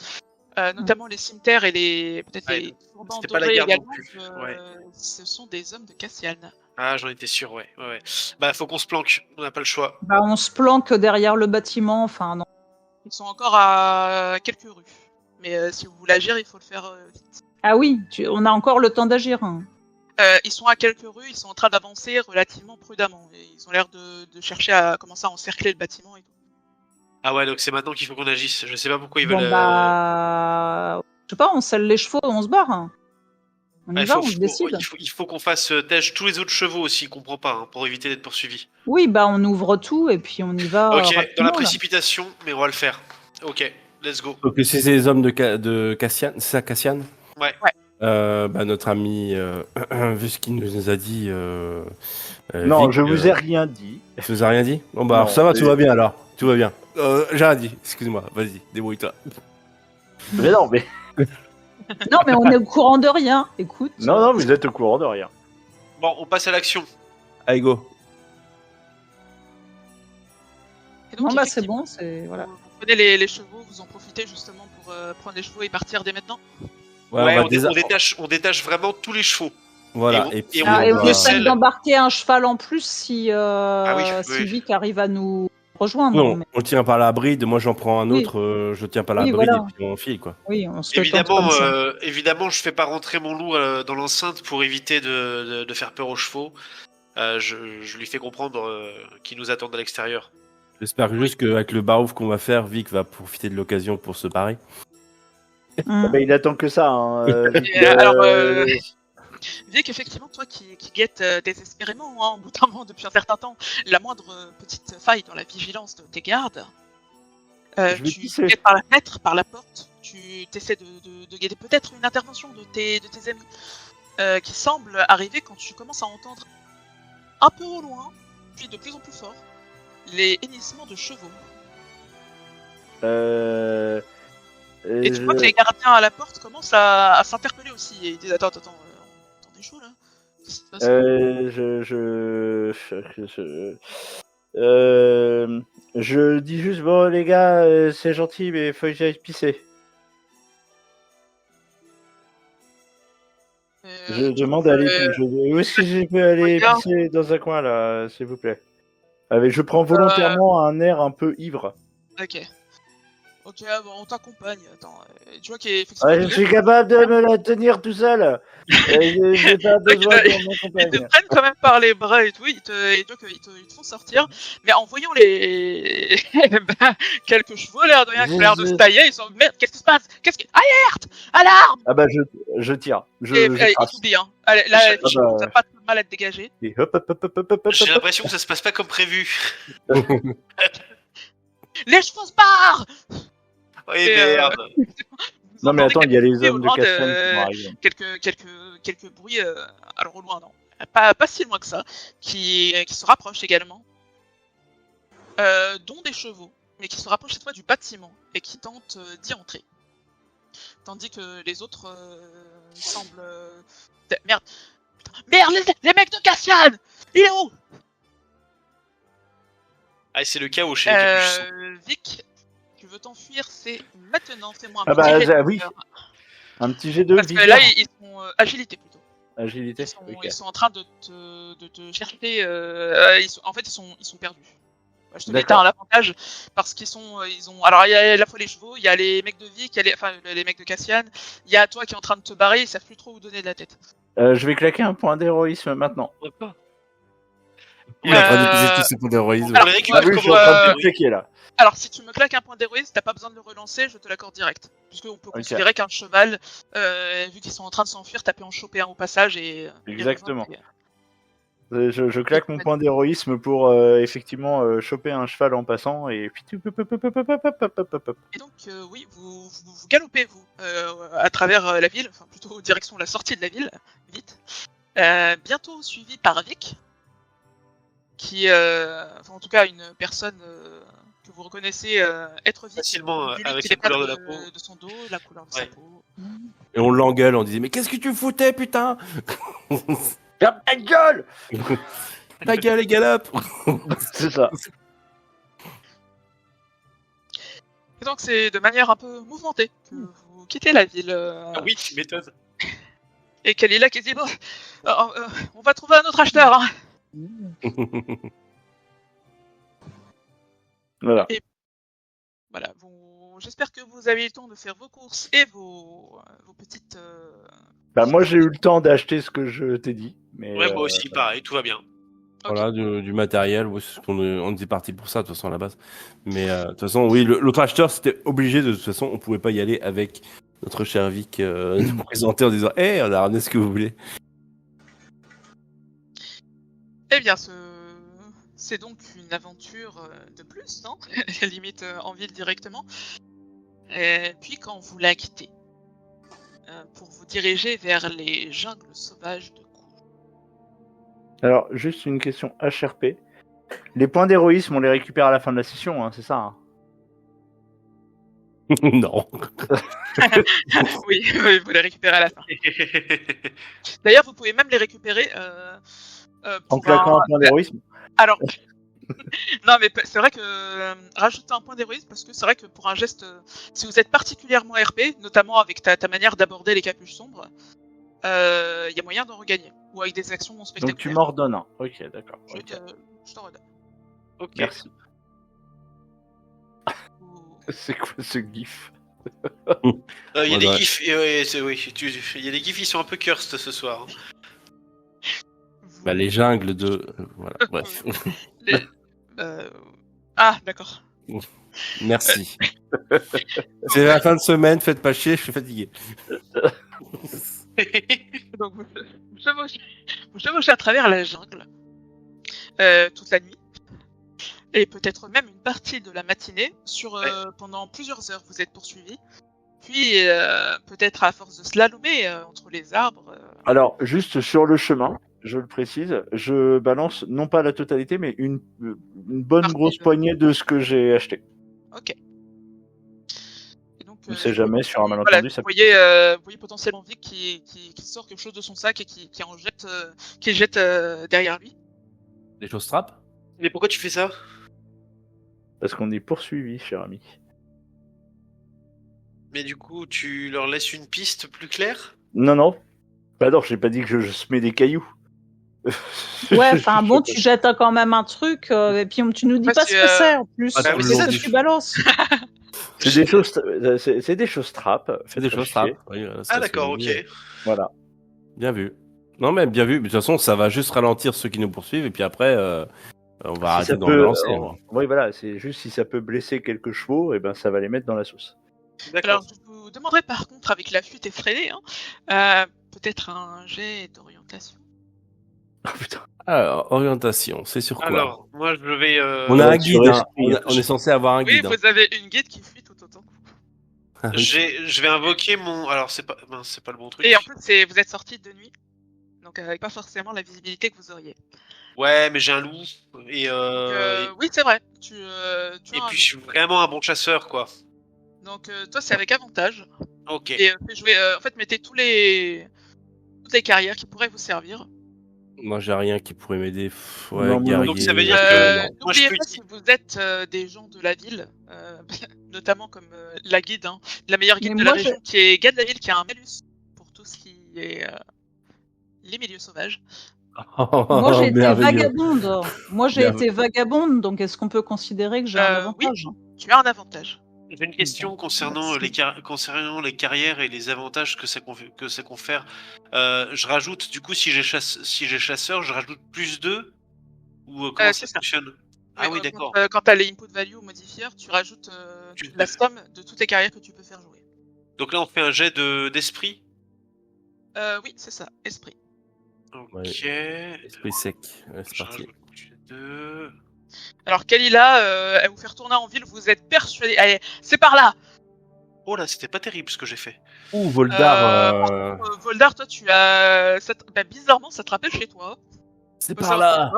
Notamment les cimetières et les peut-être Ouais, les turbans c'était pas la dorés guerre non également. plus. Ouais. Ce sont des hommes de Cassian. Ah, j'en étais sûr, ouais. Bah, faut qu'on se planque. On n'a pas le choix. Bah, on se planque derrière le bâtiment. Enfin, non. Ils sont encore à quelques rues. Mais si vous voulez agir, il faut le faire vite. Ah oui, on a encore le temps d'agir. Hein. Ils sont à quelques rues, ils sont en train d'avancer relativement prudemment. Et ils ont l'air de chercher à commencer à encercler le bâtiment et tout. Ah ouais, donc c'est maintenant qu'il faut qu'on agisse. Je sais pas pourquoi ils Bon, veulent. bah. Je sais pas, on selle les chevaux, on se barre. Hein. On y va, on se décide. il faut qu'on fasse tèche tous les autres chevaux aussi, comprends pas, hein, pour éviter d'être poursuivi. Oui, bah on ouvre tout et puis on y va. Ok, dans la rapidement, là. précipitation, mais on va le faire. Ok, let's go. Donc c'est les hommes de Cassian, c'est ça Cassian? Ouais. Bah, notre ami, vu ce qu'il nous a dit. Non, Vic, je vous ai rien dit. Tu nous as rien dit? Bon bah Non, alors, ça va, mais- tout va bien alors. Tout va bien. J'ai rien dit. Excuse-moi. Vas-y, débrouille-toi. Mais non, mais Non, mais on est au courant de rien. Écoute. non, vous êtes au courant de rien. Bon, on passe à l'action. Allez go. Et donc, Non, bah c'est effectivement, bon, c'est. Voilà. vous prenez les chevaux, vous en profitez justement pour prendre les chevaux et partir dès maintenant. Ouais, Ouais, on va on détache vraiment tous les chevaux. Voilà. Et Et puis, on- Ah, et on on va- essaie d'embarquer un cheval en plus si, oui, si oui. Vic arrive à nous rejoindre. non, Mais- on le tient par la bride. Moi, j'en prends un Oui. autre. Je tiens par la Oui, bride voilà. et puis on file quoi. Oui, on se le tente Évidemment, comme ça. évidemment, je fais pas rentrer mon loup dans l'enceinte pour éviter de faire peur aux chevaux. Je lui fais comprendre qu'ils nous attendent à l'extérieur. J'espère juste qu'avec le barouf qu'on va faire, Vic va profiter de l'occasion pour se barrer. Mm. Bah, il attend que ça. Hein, Et, alors, Vic, effectivement, toi qui guettes désespérément, hein, au bout d'un moment, depuis un certain temps, la moindre petite faille dans la vigilance de tes gardes, Je vais tu pisser. guettes par la fenêtre, par la porte, tu essaies de guetter peut-être une intervention de tes amis qui semble arriver quand tu commences à entendre un peu au loin, puis de plus en plus fort, les hennissements de chevaux. Et tu vois que les gardiens à la porte commencent à s'interpeller aussi. Et ils disent attends, on est chaud là. Qu'est-ce qui se passe Je dis juste, bon les gars, c'est gentil, mais faut que j'aille pisser. Je demande à aller. Où est-ce que je peux aller regarde. pisser dans un coin là, s'il vous plaît? Je prends volontairement un air un peu ivre. Ok. Ok, bon, on t'accompagne. Attends, tu vois qu'effectivement. Je suis capable de me la tenir tout seul. J'ai pas besoin qu'on Ils te m'accompagne. prennent quand même par les bras et tout, ils te font sortir, mais en voyant les quelques chevaux l'air de rien qui ont l'air de se tailler, ils sont merde, qu'est-ce qui se passe? Alerte! Alarme! Ah bah je tire. Je Et trace. tout dit, hein. Allez, là, bah. t'as pas de mal à te dégager. Et hop, hop, hop, hop, hop, hop, hop, J'ai hop. l'impression que ça se passe pas comme prévu. Les chevaux se barrent! Oui, Et, merde. Vous Non mais entendez attends, il y a les quelques bruits au hommes de loin Cassian qui vont arriver. quelques bruits, alors au loin, non, pas si loin que ça, qui se rapprochent également, dont des chevaux, mais qui se rapprochent cette fois du bâtiment et qui tentent d'y entrer. Tandis que les autres semblent... Merde, les mecs de Cassian! Il est où? Ah, c'est le chaos chez les capuchons. Vic, tu veux t'enfuir, c'est maintenant, fais-moi Ah un petit jet de oui. vigueur. Un petit jet de Parce que vigueur. là, ils sont agilité plutôt. Agilité. Ils sont en train de te chercher. En fait, ils sont perdus. Je te mets D'accord. un avantage parce qu'ils ont. Alors, il y a à la fois les chevaux, il y a les mecs de Vic, les mecs de Cassian. Il y a toi qui est en train de te barrer, ils savent plus trop où donner de la tête. Je vais claquer un point d'héroïsme maintenant. Il est en train d'utiliser tous ses points d'héroïsme. Alors, On les récupère Ah oui, je suis en comment, train de oui. tout claquer là. Alors, si tu me claques un point d'héroïsme, t'as pas besoin de le relancer, je te l'accorde direct. Puisqu'on peut considérer qu'un cheval, vu qu'ils sont en train de s'enfuir, t'as pu en choper un au passage et. Exactement. et- Je claque mon point d'héroïsme pour effectivement choper un cheval en passant et puis Et donc, oui, vous galopez, vous, à travers la ville, enfin plutôt direction la sortie de la ville, vite. Bientôt suivi par Vic, qui, enfin, en tout cas, une personne que vous reconnaissez être Vic. Facilement, vu avec qu'il la est pas couleur de la peau. de son dos, la couleur de sa peau. Et on l'engueule, on disait mais qu'est-ce que tu foutais putain? ferme ta gueule. Ta gueule et galope. C'est ça. Et donc, c'est de manière un peu mouvementée que vous quittez la ville. Ah oui, tu m'étonnes. Et Kalila qui dit bon, on va trouver un autre acheteur. Hein. Voilà. Voilà, j'espère que vous avez eu le temps de faire vos courses et vos petites. Bah moi j'ai eu le temps d'acheter ce que je t'ai dit, mais Ouais, moi aussi, pareil, tout va bien. Voilà, du matériel, ouais, c'est ce on était parti pour ça de toute façon à la base. Mais de toute façon, oui, l'autre acheteur c'était obligé de toute façon, on pouvait pas y aller avec notre cher Vic nous présenter en disant hey, on a ramené ce que vous voulez. Eh bien, c'est donc une aventure de plus, non? Limite en ville directement. Et puis quand vous la quittez, pour vous diriger vers les jungles sauvages de Kou. Alors juste une question HRP. Les points d'héroïsme on les récupère à la fin de la session, hein, c'est ça hein? Non. Oui, vous les récupérez à la fin. D'ailleurs, vous pouvez même les récupérer En claquant un point d'héroïsme. Alors, non, mais c'est vrai que rajouter un point d'héroïsme, parce que c'est vrai que pour un geste, si vous êtes particulièrement RP, notamment avec ta manière d'aborder les capuches sombres, y a moyen d'en regagner, ou avec des actions non spectaculaires. Donc tu m'en redonnes un. Ok, d'accord. Je t'en redonne. Ok. Merci. C'est quoi ce gif? Il y a Ouais, des ouais. gifs, il y a des gifs, ils sont un peu cursed ce soir. Bah, les jungles de voilà, bref. Les- Ah, d'accord. Merci. C'est la fin de semaine, faites pas chier, je suis fatigué. Donc vous chevauchez à travers la jungle toute la nuit et peut-être même une partie de la matinée pendant plusieurs heures vous êtes poursuivis puis peut-être à force de slalomer entre les arbres Alors juste sur le chemin, je le précise, je balance non pas la totalité mais une bonne Partie grosse de- poignée de ce que j'ai acheté. Ok. Et donc On ne sait jamais, sur un voilà, malentendu, ça vous peut... voyez potentiellement Vic qui sort quelque chose de son sac et qui en jette, qui jette derrière lui. Des choses trappes. Mais pourquoi tu fais ça? Parce qu'on est poursuivi, cher ami. Mais du coup, tu leur laisses une piste plus claire? Non. Bah non, j'ai pas dit que je semais des cailloux. Ouais, enfin bon, tu jettes quand même un truc, et puis tu nous dis Ouais, pas ce c'est, que c'est en plus. Ah, mais C'est ça c'est que ça, tu balances. C'est des choses, c'est des choses trappes. Fais des Faites choses pas chier. trappes. Oui, ça, Ah d'accord, c'est- ok. Voilà. Bien vu. Non, mais bien vu. Mais de toute façon, ça va juste ralentir ceux qui nous poursuivent et puis après, on va Si arrêter ça d'en peut, balancer. oui, voilà, c'est juste si ça peut blesser quelques chevaux, et ben ça va les mettre dans la sauce. D'accord. Alors, je vous demanderai par contre, avec la fuite effrénée, peut-être un jet d'orientation. Oh putain. Alors, orientation, c'est sur quoi? Alors, moi je vais. On a un sur guide. esprit. On est censé avoir un Oui, guide. vous avez une guide qui fuit tout autant que vous. Je vais invoquer mon. Alors c'est pas le bon truc. Et en plus, vous êtes sorti de nuit, donc avec pas forcément la visibilité que vous auriez. Ouais, mais j'ai un loup et Oui, c'est vrai. Tu et as un puis je suis vraiment un bon chasseur quoi. loup. Donc toi, c'est avec avantage. Ok. Et fais jouer, en fait, mettez toutes les carrières qui pourraient vous servir. Moi, j'ai rien qui pourrait m'aider. Pff, ouais, Non, guerrier. donc ça veut dire que- Euh, moi, je N'oubliez peux pas, utiliser- si vous êtes des gens de la ville, notamment comme la guide, la meilleure guide Mais de la moi, région, qui est Gad de la ville, qui a un malus pour tout ce qui est les milieux sauvages. Moi, j'ai été Merveilleux. vagabonde. Moi, j'ai Merveilleux. été vagabonde, donc est-ce qu'on peut considérer que j'ai un avantage? Tu as un avantage. J'ai une question concernant Merci. les carrières et les avantages que ça confère. Je rajoute du coup si j'ai chasseur, je rajoute plus 2 ou comment C'est ça ça. fonctionne? Ah oui, d'accord. Quand tu as les input value modifier, tu rajoutes Tu- la somme de toutes les carrières que tu peux faire jouer. Donc là on fait un jet d'esprit. Oui, c'est ça, esprit. Ok. Ouais. Esprit sec. Ouais, c'est Je parti. rajoute plus 2. Alors Kalila, elle vous fait retourner en ville, vous êtes persuadé. Allez, c'est par là. Oh là, c'était pas terrible ce que j'ai fait. Ouh, Voldar. Voldar, toi, tu as. Bizarrement, ça te rappelle chez toi. C'est Faut par là.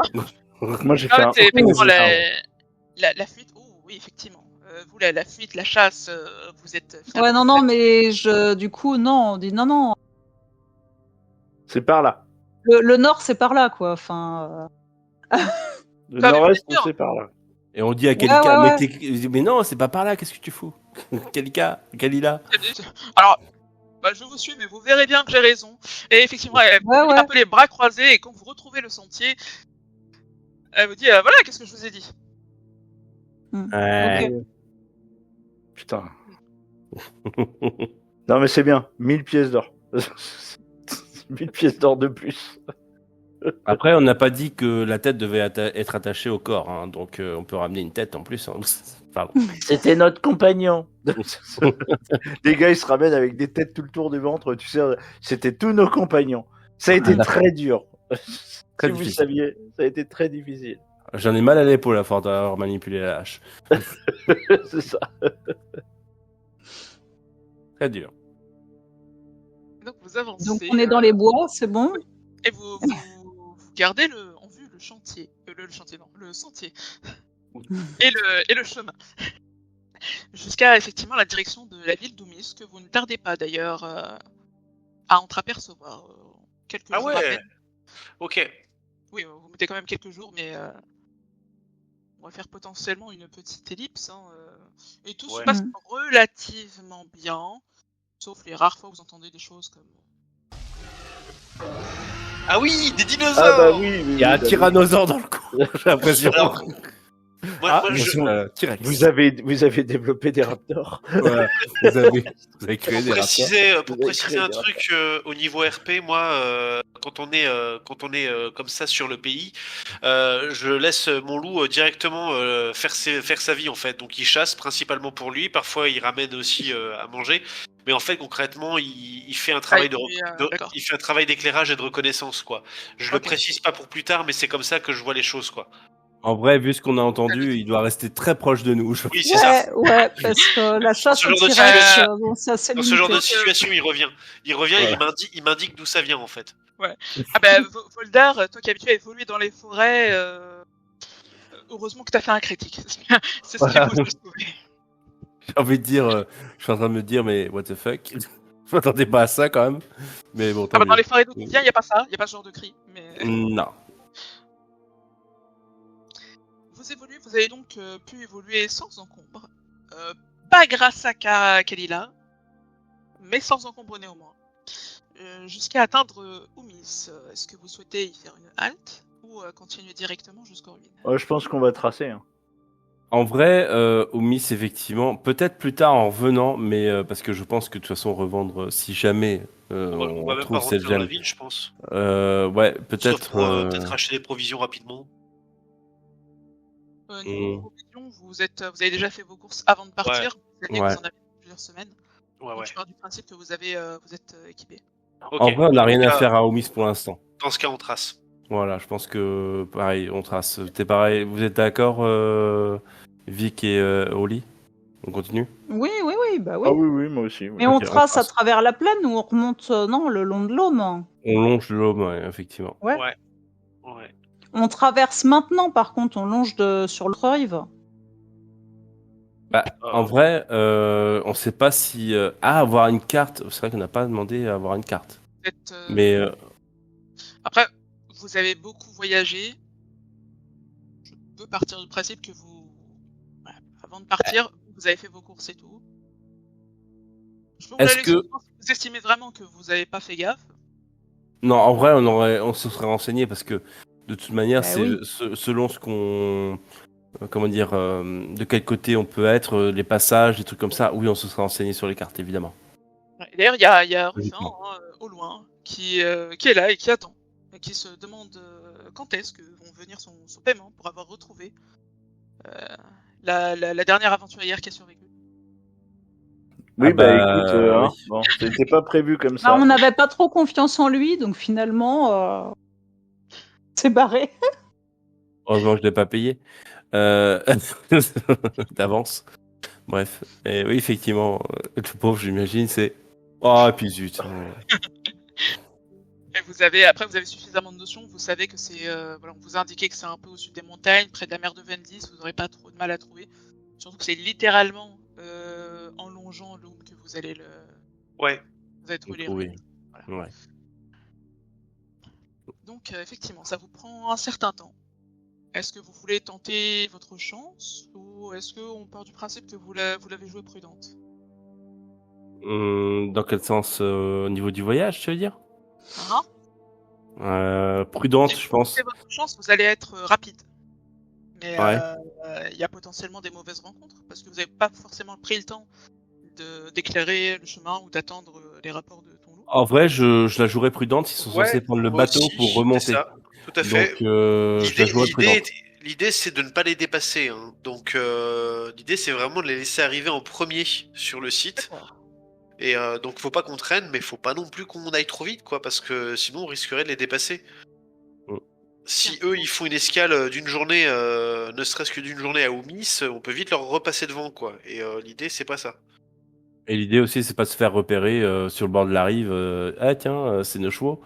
Moi j'ai fait Ah, un. c'est effectivement Oh, la fuite. Oh, oui, effectivement. Vous, la fuite, la chasse, vous êtes. Ouais, non, mais du coup, non, on dit non. c'est par là. Le nord, c'est par là, quoi. Enfin, Le Pas nord-est, bien sûr. c'est par là. Et on dit à Kalika, ouais. mais non, c'est pas par là, qu'est-ce que tu fous? Kalila. Alors, je vous suis, mais vous verrez bien que j'ai raison. Et effectivement, elle vous Ouais, met ouais. un peu les bras croisés, et quand vous retrouvez le sentier, elle vous dit voilà, qu'est-ce que je vous ai dit. Ouais. Ok. Putain. Non mais c'est bien. 1000 pièces d'or. 1000 pièces d'or de plus. Après, on n'a pas dit que la tête devait être attachée au corps, hein, donc on peut ramener une tête en plus. Hein. Pardon. C'était notre compagnon. Les gars, ils se ramènent avec des têtes tout le tour du ventre. Tu sais, c'était tous nos compagnons. Ça a été très dur. Très Si vous difficile. saviez, ça a été très difficile. J'en ai mal à l'épaule à force d'avoir manipulé la hache. C'est ça. Très dur. Donc vous avancez. Donc on est dans les bois, c'est bon. Et vous gardez en vue le chantier. Le chantier, non, le sentier. et le chemin. Jusqu'à effectivement la direction de la ville d'Oumis, que vous ne tardez pas d'ailleurs à entreapercevoir. Quelques Ah jours à ouais. peine. Ok. Oui, vous mettez quand même quelques jours, mais on va faire potentiellement une petite ellipse. Et tout se Ouais. passe relativement bien, sauf les rares fois où vous entendez des choses comme... Ah oui, des dinosaures. Ah bah oui. Il y a un tyrannosaure dans le coup, j'ai l'impression. Alors, moi, T-Rex. Vous avez développé des raptors. Ouais, vous avez créé des raptors. Pour Vous avez préciser créé un des truc au niveau RP, moi, quand on est comme ça sur le pays, je laisse mon loup directement faire sa vie en fait. Donc il chasse principalement pour lui. Parfois il ramène aussi à manger. Mais en fait concrètement, il fait un travail d'accord. il fait un travail d'éclairage et de reconnaissance quoi. Je le Ok. précise pas pour plus tard, mais c'est comme ça que je vois les choses quoi. En vrai, vu ce qu'on a entendu, il doit rester très proche de nous. Oui, c'est ça. Ouais, parce que la chasse Ce au genre de T-Rex, situation. bon, c'est assez Dans ce genre de limité. situation, il revient. Il revient et il m'indique d'où ça vient en fait. Ah bah, Voldar, toi qui es habitué à évoluer dans les forêts, heureusement que t'as fait un critique. C'est ce qu'il faut se sauver. J'ai envie de dire, je suis en train de me dire, mais what the fuck? Je m'attendais pas à ça quand même. Mais bon, tant Ah bah dans mieux. les forêts d'où on vient, il n'y a pas ça, il n'y a pas ce genre de cri. Mais Non. vous avez donc pu évoluer sans encombre. Pas grâce à Kalila, mais sans encombre néanmoins. Jusqu'à atteindre Oumis. Est-ce que vous souhaitez y faire une halte ou continuer directement jusqu'aux ruines? Je pense qu'on va tracer. Hein. En vrai, Omis, effectivement, peut-être plus tard en revenant, mais parce que je pense que de toute façon, revendre, si jamais On va même pas trouve rentrer cette dans la gemme. ville, je pense. Ouais, Sauf peut-être. pour peut-être acheter des provisions rapidement. Niveau provisions, vous avez déjà fait vos courses avant de partir. Vous savez que Ouais. vous en avez pour plusieurs semaines. Ouais, Donc ouais. je pars du principe que vous êtes équipé. Ok. En vrai, on n'a Dans ce rien à cas- faire à Omis pour l'instant. Dans ce cas, on trace. Voilà, je pense que pareil, on trace. T'es pareil, vous êtes d'accord, Vic et Oli? On continue? Oui, bah oui. Ah oui, moi aussi. Oui. Mais on Ok, on trace à trace. travers la plaine ou on remonte, non, le long de l'Aume. On longe l'Aube, ouais, effectivement. Ouais. Ouais. Ouais. On traverse maintenant, par contre, on longe sur l'autre rive. Bah, en vrai, on sait pas si avoir une carte. C'est vrai qu'on n'a pas demandé à avoir une carte. Vous êtes, Mais Après, vous avez beaucoup voyagé. Je peux partir du principe que voilà, avant de partir, vous avez fait vos courses et tout. Je peux vous Est-ce la que- laisser, vous estimez vraiment que vous n'avez pas fait gaffe. non, en vrai, on se serait renseigné parce que de toute manière, Bah c'est oui. selon ce qu'on, comment dire, de quel côté on peut être, les passages, des trucs comme ça. Oui, on se serait renseigné sur les cartes, évidemment. Et d'ailleurs, il y a Ruffin, Logiquement. au loin, qui est là et qui attend. Et qui se demande quand est-ce que vont venir son paiement pour avoir retrouvé la dernière aventurière qui a survécu. Oui, Ah bah écoute, oui. hein, bon, c'était pas prévu comme Bah, ça. on n'avait pas trop confiance en lui, donc finalement, c'est barré. Heureusement que je l'ai pas payé d'avance. Bref, et oui, effectivement, le pauvre, j'imagine, c'est. Oh, et puis zut. Et vous avez suffisamment de notions, vous savez que c'est, voilà, on vous a indiqué que c'est un peu au sud des montagnes, près de la mer de Vendis, vous n'aurez pas trop de mal à trouver. Surtout que c'est littéralement en longeant l'Oum que vous allez Ouais. vous allez trouver les Oui. ruines. Voilà. Ouais. Donc effectivement, ça vous prend un certain temps. Est-ce que vous voulez tenter votre chance ou est-ce qu'on part du principe que vous l'avez joué prudente? Dans quel sens, au niveau du voyage, tu veux dire? Prudente, Si je vous pense. tentez votre chance, vous allez être rapide. Mais Ouais. il y a potentiellement des mauvaises rencontres parce que vous n'avez pas forcément pris le temps d'éclairer le chemin ou d'attendre les rapports de ton loup. En vrai, je la jouerais prudente. Ils sont censés prendre le moi bateau aussi, pour remonter. c'est ça, tout à fait. Donc, je la jouerais prudente. L'idée, c'est de ne pas les dépasser. Hein. Donc, l'idée, c'est vraiment de les laisser arriver en premier sur le site. Et donc, faut pas qu'on traîne, mais faut pas non plus qu'on aille trop vite, quoi, parce que sinon, on risquerait de les dépasser. Mm. Si eux, ils font une escale d'une journée, ne serait-ce que d'une journée à Oumis, on peut vite leur repasser devant, quoi. Et l'idée, c'est pas ça. Et l'idée aussi, c'est pas de se faire repérer sur le bord de la rive. Ah tiens, c'est nos chevaux.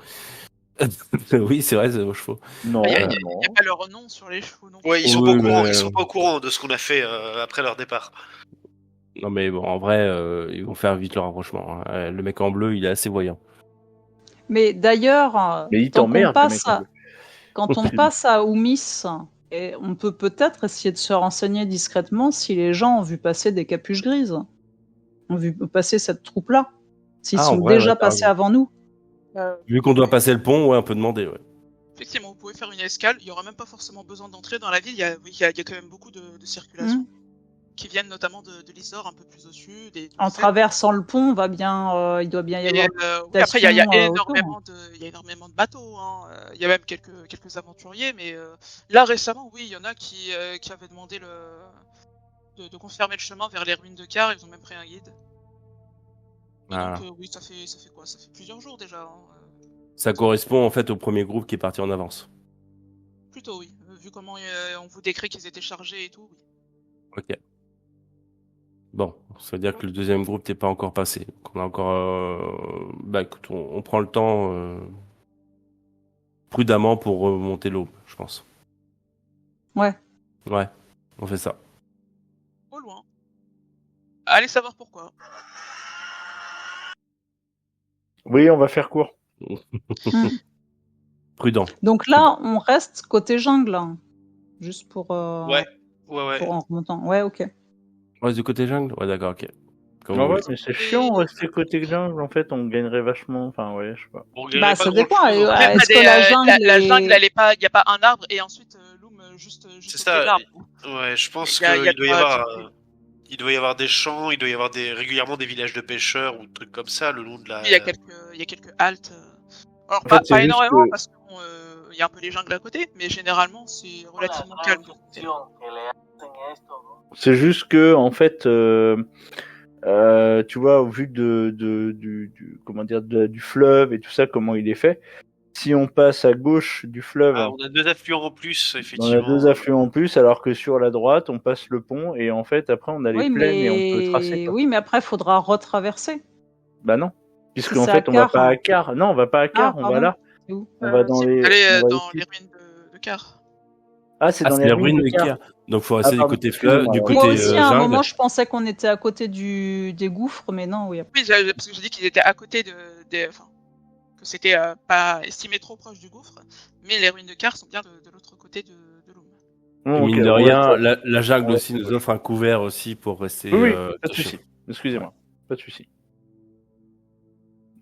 Oui, c'est vrai, c'est nos chevaux. Non, Il n'y a, non. pas leur nom sur les chevaux non plus. Ouais, ils sont Oui, pas au courant. mais- Ils sont pas au courant de ce qu'on a fait après leur départ. Non mais bon, en vrai, ils vont faire vite le rapprochement. Hein. Le mec en bleu, il est assez voyant. Mais d'ailleurs, Mais il tant qu'on t'emmerde, le mec. passe quand on passe à Oumis, et on peut peut-être essayer de se renseigner discrètement si les gens ont vu passer des capuches grises, ont vu passer cette troupe-là, s'ils Ah, en sont vrai, déjà ouais, t'as passés raison. avant nous. Vu qu'on doit passer le pont, ouais, on peut demander. Ouais. Effectivement, vous pouvez faire une escale. Il n'y aura même pas forcément besoin d'entrer dans la ville. Il y a quand même beaucoup de circulation qui viennent notamment de l'Isor, un peu plus au sud. En traversant le pont, il doit bien y avoir. Oui, après, il y a autour. énormément de bateaux. Hein. Il y a même quelques aventuriers, mais là récemment, oui, il y en a qui avaient demandé de confirmer le chemin vers les ruines de Car. Ils ont même pris un guide. Voilà. Donc oui, ça fait quoi? Ça fait plusieurs jours déjà. Hein. Ça correspond en fait au premier groupe qui est parti en avance. Plutôt oui. Vu comment on vous décrit qu'ils étaient chargés et tout. Oui. Ok. Bon, ça veut dire que le deuxième groupe n'est pas encore passé. Donc on a encore. Bah écoute, on prend le temps prudemment pour remonter l'aube, je pense. Ouais. Ouais, on fait ça. Au loin, allez savoir pourquoi. Oui, on va faire court. Prudent. Donc là, on reste côté jungle, hein. Juste pour, Ouais. pour en remontant. Ouais, ok. On reste du côté jungle? Ouais, d'accord, ok. Comme Ah vous ouais, voulez. mais c'est chiant, rester côté jungle, en fait, on gagnerait vachement. Enfin, ouais, je sais pas. Bon, on Bah, gagnerait ça pas dépend. grand-chose, en fait. Même Est-ce que la jungle la est- jungle, elle est pas, il y a pas un arbre et ensuite Loom juste C'est au ça. pied de l'arbre. Ouais, je pense Il y a qu'il de doit y quoi avoir, discuter. il doit y avoir des champs, il doit y avoir régulièrement des villages de pêcheurs ou des trucs comme ça le long de la. Il y a quelques haltes. Alors En pas, fait, c'est pas juste énormément que- parce qu'il y a un peu les jungles à côté, mais généralement c'est relativement calme. C'est juste que, en fait, tu vois, au vu comment dire, du fleuve et tout ça, comment il est fait, si on passe à gauche du fleuve, Ah, on a 2 affluents en plus, on a effectivement. 2 affluents en plus, alors que sur la droite, on passe le pont et en fait, après, on a les Oui, plaines et on peut tracer. mais Quoi. oui, mais après, il faudra retraverser. Bah non, puisque Si en c'est fait, à on va Car, pas hein. à Car. Non, on va pas à Car, on va pardon. là. C'est où On va dans Si les. vous allez on va dans ici. les ruines de Car. Ah, c'est Ah, dans c'est les les ruines ruines de de Car. Car. Donc, faut rester du pardon, côté fleuve, excuse-moi, du ouais. côté Moi aussi, à un jungle. moment, je pensais qu'on était à côté des gouffres, mais non, oui. Oui, parce que j'ai dit qu'ils étaient à côté enfin, que c'était pas estimé trop proche du gouffre, mais les ruines de Car sont bien de l'autre côté de Loom. Bon, Et ok, mine de on rien, reste- la jungle on aussi reste- nous offre un couvert aussi pour rester. Oui, pas de cachés. souci. Excusez-moi, pas de souci.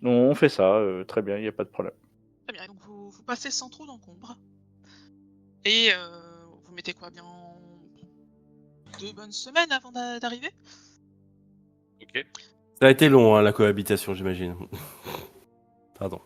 Non, on fait ça, très bien, il n'y a pas de problème. Très bien, donc vous passez sans trop d'encombre. Et vous mettez quoi bien 2 bonnes semaines avant d'arriver. Ok. Ça a été long, hein, la cohabitation, j'imagine. Pardon.